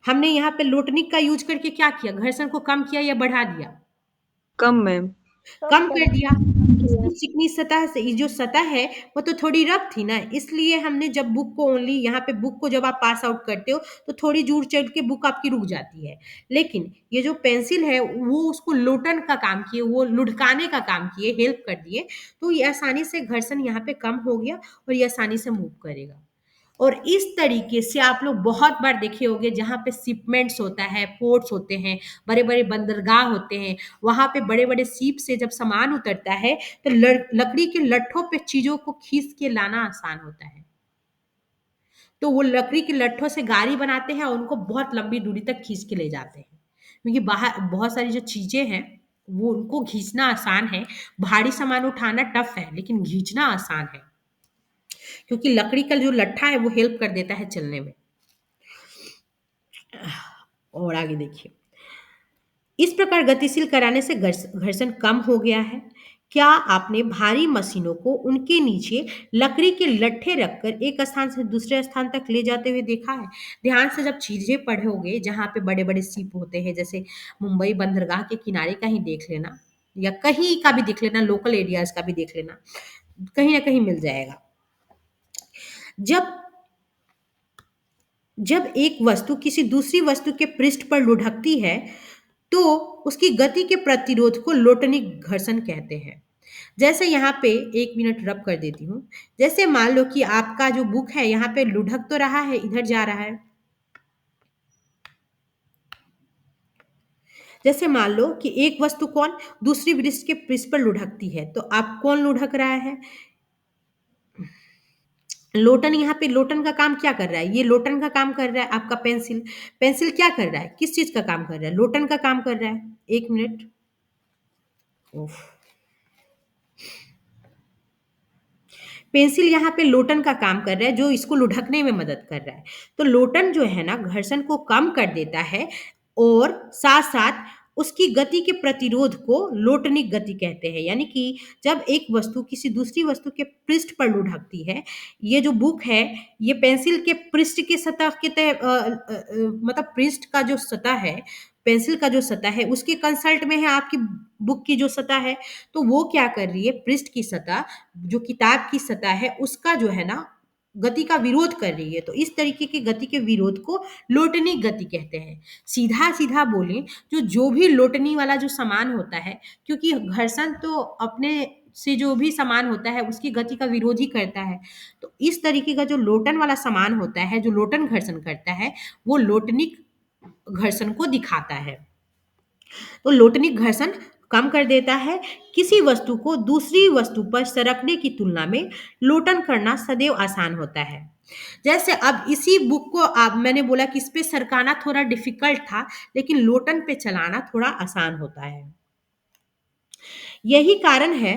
हमने यहाँ पे लोटनिक का यूज़ करके क्या किया? घर्षण को कम किया या बढ़ा दिया? कम मैम। कम कर दिया। इसकी चिकनी सतह से ये जो सतह है वो तो थोड़ी रफ थी ना, इसलिए हमने जब बुक को ओनली यहाँ पे बुक को जब आप पास आउट करते हो तो थोड़ी दूर चल के बुक आपकी रुक जाती है। लेकिन ये जो पेंसिल है वो उसको लोटन का काम किए, वो लुढ़काने का काम किए, हेल्प कर दिए, तो ये आसानी से घर्षण यहाँ पे कम हो गया और ये आसानी से मूव करेगा। और इस तरीके से आप लोग बहुत बार देखे होंगे जहाँ पे शिपमेंट्स होता है, पोर्ट्स होते हैं, बड़े-बड़े बंदरगाह होते हैं, वहाँ पे बड़े-बड़े शिप से जब सामान उतरता है तो लकड़ी के लट्ठों पे चीज़ों को खींच के लाना आसान होता है। तो वो लकड़ी के लट्ठों से गाड़ी बनाते हैं और उनको बहुत लंबी दूरी तक खींच के ले जाते हैं। क्योंकि बाहर बहुत सारी जो चीज़ें हैं वो उनको खींचना आसान है, भारी सामान उठाना टफ है, लेकिन खींचना आसान है, क्योंकि लकड़ी का जो लट्ठा है वो हेल्प कर देता है चलने में। और आगे देखिए, इस प्रकार गतिशील कराने से घर्षण कम हो गया है। क्या आपने भारी मशीनों को उनके नीचे लकड़ी के लट्ठे रखकर एक स्थान से दूसरे स्थान तक ले जाते हुए देखा है? ध्यान से जब चीजें पढ़ोगे, जहाँ पे बड़े बड़े शिप होते हैं, जैसे मुंबई बंदरगाह के किनारे का ही देख लेना, या कहीं का भी देख लेना, लोकल एरियाज का भी देख लेना, कहीं ना कहीं मिल जाएगा। जब जब एक वस्तु किसी दूसरी वस्तु के पृष्ठ पर लुढ़कती है, तो उसकी गति के प्रतिरोध को लोटनिक घर्षण कहते हैं। जैसे यहाँ पे 1 मिनट रब कर देती हूँ। जैसे मान लो कि आपका जो बुक है यहाँ पे लुढ़क तो रहा है, इधर जा रहा है। जैसे मान लो कि एक वस्तु कौन दूसरी वृत्त के पृष्ठ पर लुढ़कती है, तो आप कौन लुढ़क रहा है? लोटन। यहाँ पे लोटन का काम क्या कर रहा है? ये लोटन का काम कर रहा है आपका पेंसिल। पेंसिल क्या कर रहा है? किस चीज का काम कर रहा है? लोटन का काम कर रहा है। 1 मिनट। उफ। पेंसिल यहाँ पे लोटन का काम कर रहा है, जो इसको लुढ़कने में मदद कर रहा है। तो लोटन जो है ना, घर्षण को कम कर देता है, और साथ साथ उसकी गति के प्रतिरोध को लोटनिक गति कहते हैं। यानी कि जब एक वस्तु किसी दूसरी वस्तु के पृष्ठ पर लुढ़कती है, ये जो बुक है, ये पेंसिल के पृष्ठ के सतह के मतलब पृष्ठ का जो सतह है, पेंसिल का जो सतह है, उसके कंसल्ट में है आपकी बुक की जो सतह है। तो वो क्या कर रही है, पृष्ठ की सतह, जो किताब की सतह है, उसका जो है ना, गति का विरोध कर रही है। तो इस तरीके की गति के विरोध को लोटनी गति कहते हैं। सीधा सीधा बोलें, जो भी लोटनी वाला जो सामान होता है, क्योंकि घर्षण तो अपने से जो भी सामान होता है उसकी गति का विरोध ही करता है। तो इस तरीके का जो लोटन वाला सामान होता है, जो लोटन घर्षण करता है, वो लोटनिक घर्षण को दिखाता है। तो लोटनिक घर्षण कम कर देता है। किसी वस्तु को दूसरी वस्तु पर सरकने की तुलना में लोटन करना सदैव आसान होता है। जैसे अब इसी बुक को आप, मैंने बोला कि इस पे सरकाना थोड़ा डिफिकल्ट था, लेकिन लोटन पे चलाना थोड़ा आसान होता है। यही कारण है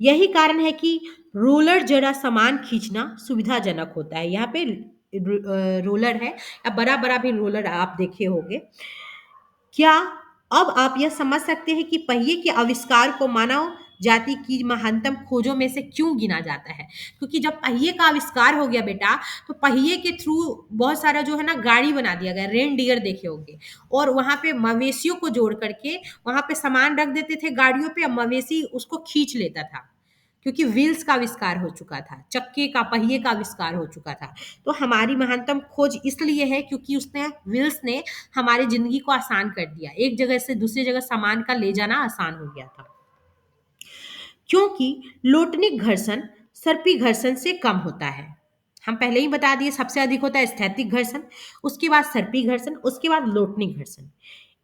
यही कारण है कि रोलर जरा सामान खींचना सुविधाजनक होता है। यहाँ पे रोलर है, अब बड़ा बड़ा भी रोलर आप देखे होंगे। क्या अब आप यह समझ सकते हैं कि पहिए के आविष्कार को मानव जाति की महानतम खोजों में से क्यों गिना जाता है? क्योंकि जब पहिए का आविष्कार हो गया बेटा, तो पहिए के थ्रू बहुत सारा जो है ना गाड़ी बना दिया गया। रेन डियर देखे होंगे, और वहां पे मवेशियों को जोड़ करके वहां पे सामान रख देते थे गाड़ियों पे, अब मवेशी उसको खींच लेता था, क्योंकि व्हील्स का आविष्कार हो चुका था, चक्के का, पहिए का आविष्कार हो चुका था। तो हमारी महानतम खोज इसलिए है क्योंकि उसने, व्हील्स ने हमारी जिंदगी को आसान कर दिया, एक जगह से दूसरी जगह सामान का ले जाना आसान हो गया था। क्योंकि लोटनिक घर्षण सर्पी घर्षण से कम होता है। हम पहले ही बता दिए, सबसे अधिक होता है स्थैतिक घर्षण, उसके बाद सर्पी घर्षण, उसके बाद लोटनिक घर्षण।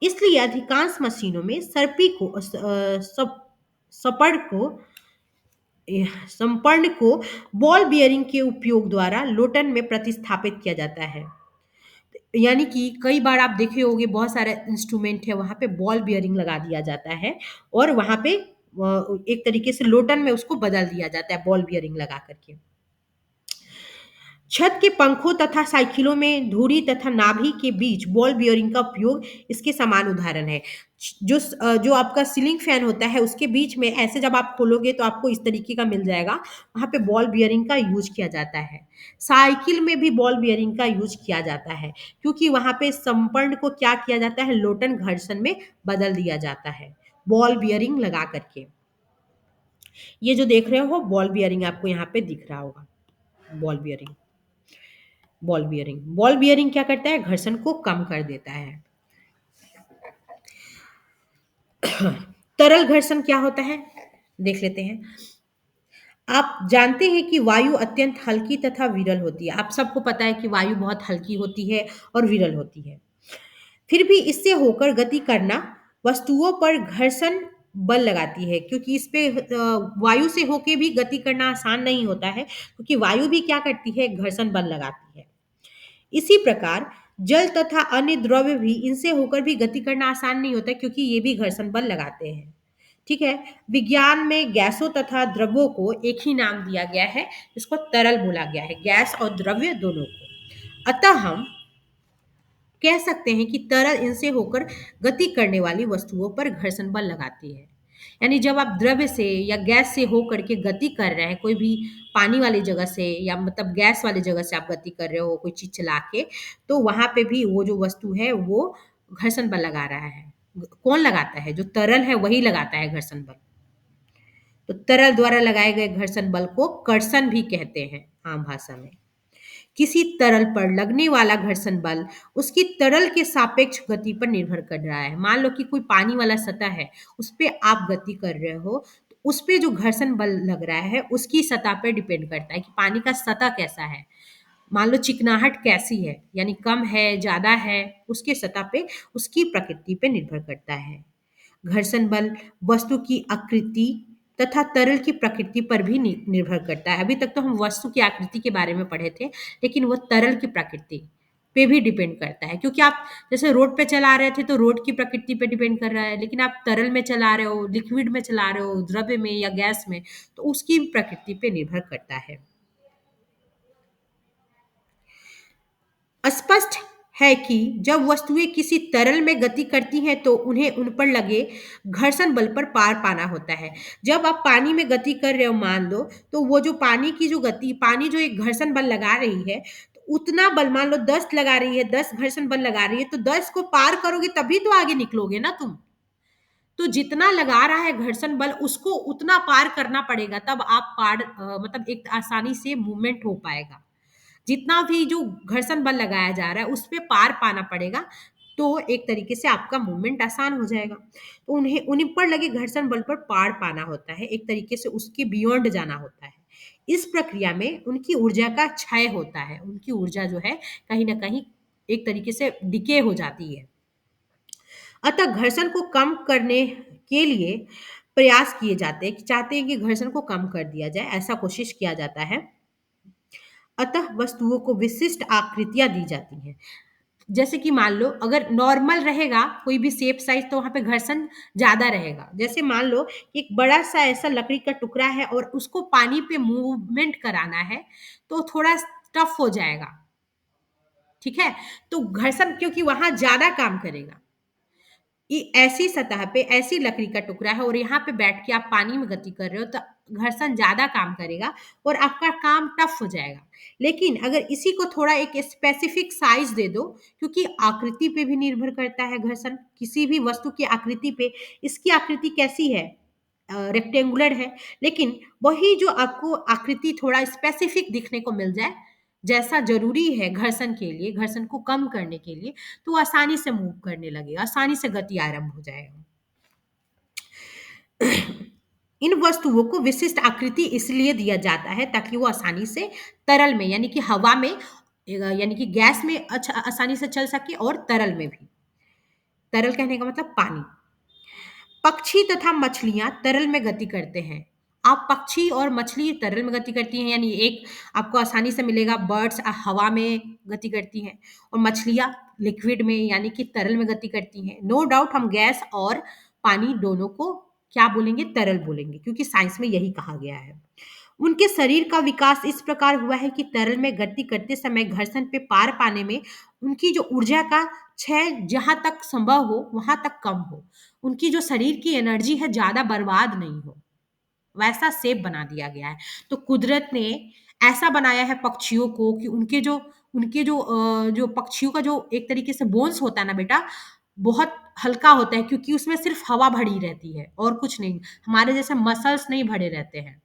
इसलिए अधिकांश मशीनों में सर्पी को सपड़ को संपर्ण को बॉल बियरिंग के उपयोग द्वारा लोटन में प्रतिस्थापित किया जाता है। यानी कि कई बार आप देखे होंगे, बहुत सारे इंस्ट्रूमेंट है वहां पे बॉल बियरिंग लगा दिया जाता है, और वहां पे एक तरीके से लोटन में उसको बदल दिया जाता है बॉल बियरिंग लगा करके। छत के पंखों तथा साइकिलों में धुरी तथा नाभि के बीच बॉल बियरिंग का उपयोग इसके समान उदाहरण है। जो आपका सीलिंग फैन होता है, उसके बीच में ऐसे जब आप खोलोगे तो आपको इस तरीके का मिल जाएगा, वहां पे बॉल बियरिंग का यूज किया जाता है। साइकिल में भी बॉल बियरिंग का यूज किया जाता है, क्योंकि वहां पे संपर्ण को क्या किया जाता है, लोटन घर्षण में बदल दिया जाता है बॉल बियरिंग लगा करके। ये जो देख रहे हो बॉल बियरिंग, आपको यहाँ पे दिख रहा होगा बॉल बियरिंग। बॉल बियरिंग क्या करता है, घर्षण को कम कर देता है। तरल घर्षण क्या होता है, देख लेते हैं। आप जानते हैं कि वायु अत्यंत हल्की तथा विरल होती है। आप सबको पता है कि वायु बहुत हल्की होती है और विरल होती है। फिर भी इससे होकर गति करना वस्तुओं पर घर्षण बल लगाती है, क्योंकि इस पे वायु से होके भी गति करना आसान नहीं होता है, क्योंकि वायु भी क्या करती है, घर्षण बल लगाती है। इसी प्रकार जल तथा अन्य द्रव्य भी इनसे होकर भी गति करना आसान नहीं होता, क्योंकि ये भी घर्षण बल लगाते हैं। ठीक है। विज्ञान में गैसों तथा द्रव्यों को एक ही नाम दिया गया है, इसको तरल बोला गया है, गैस और द्रव्य दोनों को। अतः हम कह सकते हैं कि तरल इनसे होकर गति करने वाली वस्तुओं पर घर्षण बल लगाती है। यानी जब आप द्रव्य से या गैस से होकर के गति कर रहे हैं, कोई भी पानी वाली जगह से या मतलब गैस वाली जगह से आप गति कर रहे हो कोई चीज चला के, तो वहां पे भी वो जो वस्तु है वो घर्षण बल लगा रहा है। कौन लगाता है? जो तरल है वही लगाता है घर्षण बल। तो तरल द्वारा लगाए गए घर्षण बल को कर्षण भी कहते हैं आम भाषा में। किसी तरल पर लगने वाला घर्षण बल उसकी तरल के सापेक्ष गति पर निर्भर कर रहा है। मान लो कि कोई पानी वाला सतह है, उस पे आप गति कर रहे हो, तो उस पे जो घर्षण बल लग रहा है उसकी सतह पर डिपेंड करता है कि पानी का सतह कैसा है। मान लो चिकनाहट कैसी है, यानी कम है ज्यादा है, उसके सतह पे उसकी प्रकृति पे निर्भर करता है। घर्षण बल वस्तु की आकृति तथा तरल की प्रकृति पर भी निर्भर करता है। अभी तक तो हम वस्तु की आकृति के बारे में पढ़े थे, लेकिन वो तरल की प्रकृति पे भी डिपेंड करता है। क्योंकि आप जैसे रोड पे चला रहे थे तो रोड की प्रकृति पे डिपेंड कर रहा है, लेकिन आप तरल में चला रहे हो, लिक्विड में चला रहे हो, द्रव्य में या गैस में, तो उसकी प्रकृति पे निर्भर करता है। स्पष्ट है कि जब वस्तुएं किसी तरल में गति करती हैं तो उन्हें उन पर लगे घर्षण बल पर पार पाना होता है। जब आप पानी में गति कर रहे हो मान लो, तो वो जो पानी की जो गति, पानी जो एक घर्षण बल लगा रही है, तो उतना बल, मान लो 10 लगा रही है, 10 घर्षण बल लगा रही है, तो 10 को पार करोगे तभी तो आगे निकलोगे ना तुम। तो जितना लगा रहा है घर्षण बल उसको उतना पार करना पड़ेगा, तब आप पार मतलब एक आसानी से मूवमेंट हो पाएगा। जितना भी जो घर्षण बल लगाया जा रहा है उस पे पार पाना पड़ेगा, तो एक तरीके से आपका मूवमेंट आसान हो जाएगा। तो उन्हें उन्हीं पर लगे घर्षण बल पर पार पाना होता है, एक तरीके से उसके बियॉन्ड जाना होता है। इस प्रक्रिया में उनकी ऊर्जा का क्षय होता है, उनकी ऊर्जा जो है कहीं ना कहीं एक तरीके से डिके हो जाती है। अतः घर्षण को कम करने के लिए प्रयास किए जाते हैं, चाहते हैं कि घर्षण को कम कर दिया जाए, ऐसा कोशिश किया जाता है। अतः वस्तुओं को विशिष्ट आकृतियां दी जाती हैं। जैसे कि मान लो अगर नॉर्मल रहेगा कोई भी शेप साइज, तो वहां पे घर्षण ज्यादा रहेगा। जैसे मान लो कि एक बड़ा सा ऐसा लकड़ी का टुकड़ा है और उसको पानी पे मूवमेंट कराना है, तो थोड़ा टफ हो जाएगा। ठीक है। तो घर्षण क्योंकि वहां ज्यादा काम करेगा। ऐसी सतह पे ऐसी लकड़ी का टुकड़ा है और यहाँ पे बैठ के आप पानी में गति कर रहे हो, तो घर्षण ज्यादा काम करेगा और आपका काम टफ हो जाएगा। लेकिन अगर इसी को थोड़ा एक स्पेसिफिक साइज दे दो, क्योंकि आकृति पे भी निर्भर करता है घर्षण, किसी भी वस्तु की आकृति पे, इसकी आकृति कैसी है, रेक्टेंगुलर है, लेकिन वही जो आपको आकृति थोड़ा स्पेसिफिक दिखने को मिल जाए, जैसा जरूरी है घर्षण के लिए, घर्षण को कम करने के लिए, तो वो आसानी से मूव करने लगेगा, आसानी से गति आरंभ हो जाएगा। इन वस्तुओं को विशिष्ट आकृति इसलिए दिया जाता है ताकि वो आसानी से तरल में यानी कि हवा में यानी कि गैस में अच्छा आसानी से चल सके, और तरल में भी। तरल कहने का मतलब पानी। पक्षी तथा मछलियां तरल में गति करते हैं। आप पक्षी और मछली तरल में गति करती हैं, यानी एक आपको आसानी से मिलेगा, बर्ड्स हवा में गति करती हैं और मछलियां लिक्विड में यानी कि तरल में गति करती हैं। नो डाउट हम गैस और पानी दोनों को क्या बोलेंगे, तरल बोलेंगे, क्योंकि साइंस में यही कहा गया है। उनके शरीर का विकास इस प्रकार हुआ है कि तरल में गति करते समय घर्षण पे पार पाने में उनकी जो ऊर्जा का क्षय जहां तक संभव हो वहां तक कम हो, उनकी जो शरीर की एनर्जी है ज्यादा बर्बाद नहीं हो, वैसा शेप बना दिया गया है। तो कुदरत ने ऐसा बनाया है पक्षियों को कि जो पक्षियों का जो एक तरीके से बोन्स होता है ना बेटा, बहुत हल्का होता है, क्योंकि उसमें सिर्फ हवा भरी रहती है और कुछ नहीं। हमारे जैसे मसल्स नहीं भरे रहते हैं,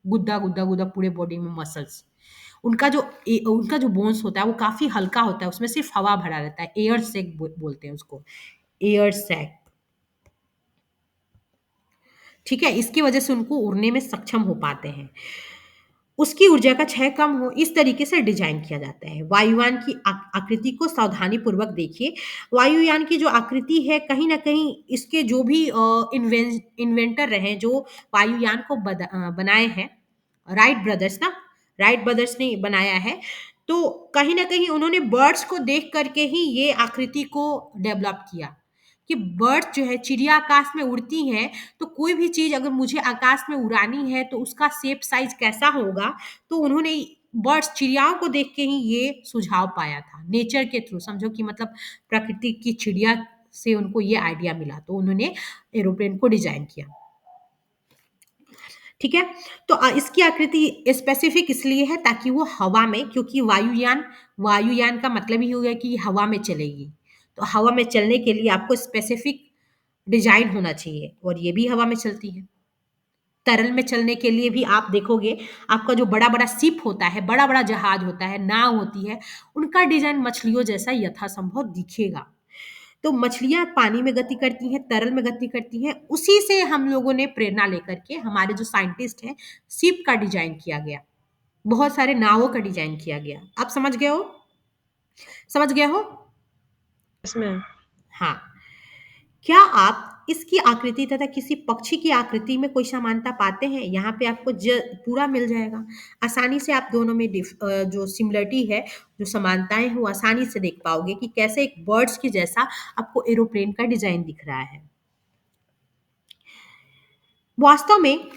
गुद्दा गुद्दा गुद्दा पूरे बॉडी में मसल्स। उनका जो बोन्स होता है वो काफी हल्का होता है, उसमें सिर्फ हवा भरा रहता है, एयर सैक बोलते हैं उसको, एयर सैक। ठीक है। इसकी वजह से उनको उड़ने में सक्षम हो पाते हैं, उसकी ऊर्जा का क्षय कम हो, इस तरीके से डिजाइन किया जाता है। वायुयान की आकृति को सावधानी पूर्वक देखिए। वायुयान की जो आकृति है, कहीं ना कहीं इसके जो भी इन्वेंटर रहे जो वायुयान को बनाए हैं, राइट ब्रदर्स ना, राइट ब्रदर्स ने बनाया है। तो कहीं ना कहीं उन्होंने बर्ड्स को देख करके ही ये आकृति को डेवलप किया कि बर्ड्स जो है चिड़िया आकाश में उड़ती हैं, तो कोई भी चीज अगर मुझे आकाश में उड़ानी है तो उसका शेप साइज कैसा होगा। तो उन्होंने बर्ड्स चिड़ियाओं को देख के ही ये सुझाव पाया था, नेचर के थ्रू, समझो कि मतलब प्रकृति की चिड़िया से उनको ये आइडिया मिला, तो उन्होंने एरोप्लेन को डिजाइन किया। ठीक है। तो इसकी आकृति स्पेसिफिक इसलिए है ताकि वो हवा में, क्योंकि वायुयान, वायुयान का मतलब ही हो गया कि हवा में चलेगी, तो हवा में चलने के लिए आपको स्पेसिफिक डिजाइन होना चाहिए, और ये भी हवा में चलती है। तरल में चलने के लिए भी आप देखोगे, आपका जो बड़ा बड़ा शिप होता है, बड़ा बड़ा जहाज होता है, नाव होती है, उनका डिजाइन मछलियों जैसा यथासंभव दिखेगा। तो मछलियां पानी में गति करती हैं, तरल में गति करती हैं, उसी से हम लोगों ने प्रेरणा लेकर के हमारे जो साइंटिस्ट हैं, शिप का डिजाइन किया गया, बहुत सारे नावों का डिजाइन किया गया। आप समझ गए हो? समझ गए हो? Yes ma'am. हाँ। क्या आप इसकी आकृति तथा किसी पक्षी की आकृति में कोई समानता पाते हैं? यहाँ पे आपको पूरा मिल जाएगा, आसानी से आप दोनों में जो सिमिलरिटी है, जो समानताएं हैं, वो आसानी से देख पाओगे कि कैसे एक बर्ड्स की जैसा आपको एरोप्लेन का डिजाइन दिख रहा है। वास्तव में,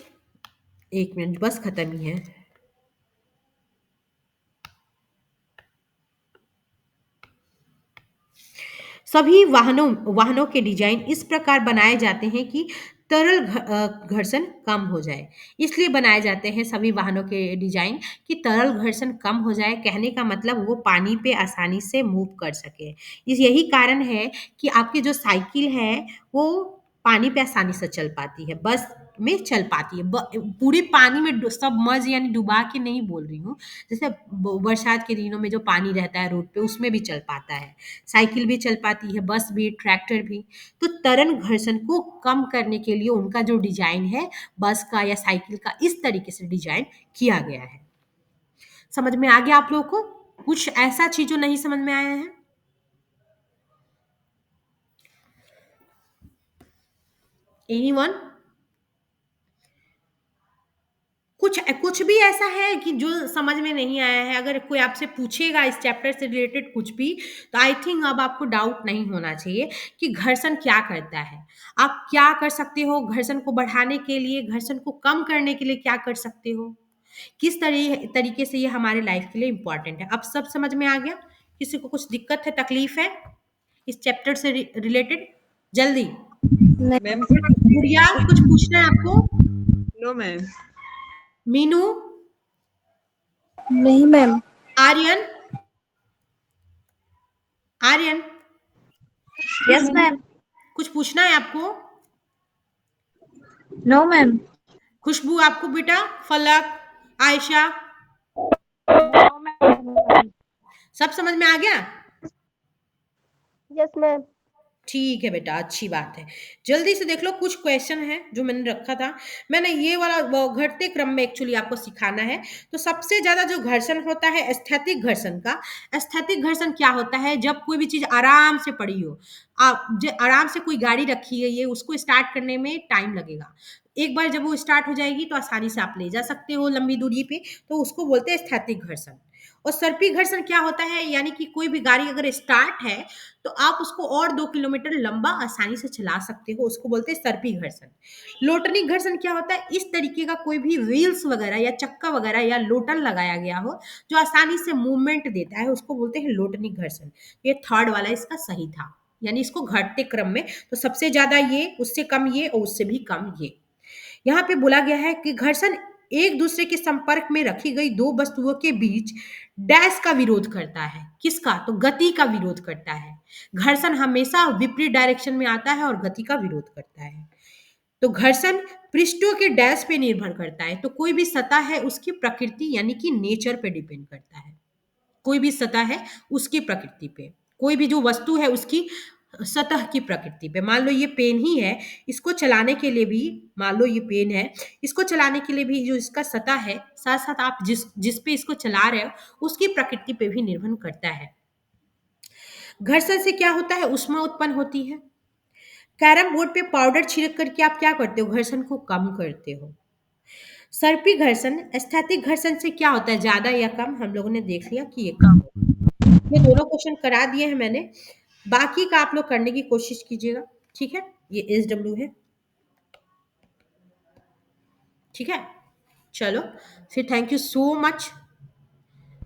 एक मिनट, बस खत्म ही है। सभी वाहनों के डिजाइन इस प्रकार बनाए जाते हैं कि तरल घर्षण कम हो जाए। इसलिए बनाए जाते हैं सभी वाहनों के डिजाइन कि तरल घर्षण कम हो जाए, कहने का मतलब वो पानी पे आसानी से मूव कर सके। इस यही कारण है कि आपकी जो साइकिल है वो पानी पे आसानी से चल पाती है, बस में चल पाती है। पूरी पानी में सब मर्ज यानी डुबा के नहीं बोल रही हूँ, जैसे बरसात के दिनों में जो पानी रहता है रोड पे, उसमें भी चल पाता है, साइकिल भी चल पाती है, बस भी, ट्रैक्टर भी। तो तरल घर्षण को कम करने के लिए उनका जो डिजाइन है बस का या साइकिल का, इस तरीके से डिजाइन किया गया है। समझ में आ गया आप लोगों को? कुछ ऐसा चीज जो नहीं समझ में आया है? एनीवन? कुछ कुछ भी ऐसा है कि जो समझ में नहीं आया है? अगर कोई आपसे पूछेगा इस चैप्टर से रिलेटेड कुछ भी, तो आई थिंक अब आपको डाउट नहीं होना चाहिए कि घर्षण क्या करता है, आप क्या कर सकते हो घर्षण को बढ़ाने के लिए, घर्षण को कम करने के लिए क्या कर सकते हो, किस तरीके से ये हमारे लाइफ के लिए इंपॉर्टेंट है। अब सब समझ में आ गया? किसी को कुछ दिक्कत है, तकलीफ है इस चैप्टर से रिलेटेड? जल्दी। मैम गुड़िया, कुछ पूछना है आपको? No ma'am. मीनू? नहीं ma'am. Aryan? Aryan, yes ma'am. कुछ पूछना है आपको? No ma'am. खुशबू, आपको बेटा? फलक, आयशा, सब समझ में आ गया? Yes ma'am. ठीक है बेटा, अच्छी बात है। जल्दी से देख लो, कुछ क्वेश्चन है जो मैंने रखा था। मैंने ये वाला घटते क्रम में एक्चुअली आपको सिखाना है। तो सबसे ज्यादा जो घर्षण होता है स्थैतिक घर्षण का। स्थैतिक घर्षण क्या होता है? जब कोई भी चीज आराम से पड़ी हो, आप आराम से कोई गाड़ी रखी है, ये उसको स्टार्ट करने में टाइम लगेगा, एक बार जब वो स्टार्ट हो जाएगी तो आसानी से आप ले जा सकते हो लंबी दूरी पे, तो उसको बोलते हैं स्थैतिक घर्षण। और सर्पी घर्षण क्या होता है? यानी कि कोई भी गाड़ी अगर स्टार्ट है तो आप उसको और 2 किलोमीटर लंबा आसानी से चला सकते हो, उसको बोलते हैं सर्पी घर्षण। लोटनी घर्षण क्या होता है? इस तरीके का कोई भी व्हील्स वगैरह या चक्का वगैरह या लोटन लगाया गया हो जो आसानी से मूवमेंट देता है, उसको बोलते हैं लोटनी घर्षण। ये थर्ड वाला इसका सही था, यानी इसको घटते क्रम में, तो सबसे ज्यादा ये, उससे कम ये, और उससे भी कम ये। यहाँ पे बोला गया है कि घर्षण एक दूसरे के संपर्क में रखी गई दो वस्तुओं के बीच डैश का विरोध करता है। किसका? तो गति का विरोध करता है। घर्षण हमेशा विपरीत डायरेक्शन में आता है और गति का विरोध करता है। तो घर्षण पृष्ठों के डैश पे निर्भर करता है। तो कोई भी सतह है उसकी प्रकृति यानी कि नेचर पे डिपेंड करता है। कोई भी सतह है उसकी प्रकृति पे, कोई भी जो वस्तु है उसकी सतह की प्रकृति पे। मान लो ये पेन ही है, इसको चलाने के लिए भी, मान लो ये पेन है, इसको चलाने के लिए भी जो इसका सतह है, साथ साथ आप जिस जिस पे इसको चला रहे हो उसकी प्रकृति पे भी निर्भर करता है। घर्षण से क्या होता है? ऊष्मा उत्पन्न होती है। कैरम बोर्ड पे पाउडर छिड़क करके आप क्या करते हो? घर्षण को कम करते हो। सर्पी घर्षण, स्थैतिक घर्षण से क्या होता है, ज्यादा या कम? हम लोगों ने देख लिया कि ये कम होता है। ये दोनों क्वेश्चन करा दिए हैं मैंने, बाकी का आप लोग करने की कोशिश कीजिएगा। ठीक है, ये SW है। ठीक है, चलो फिर, थैंक यू सो मच।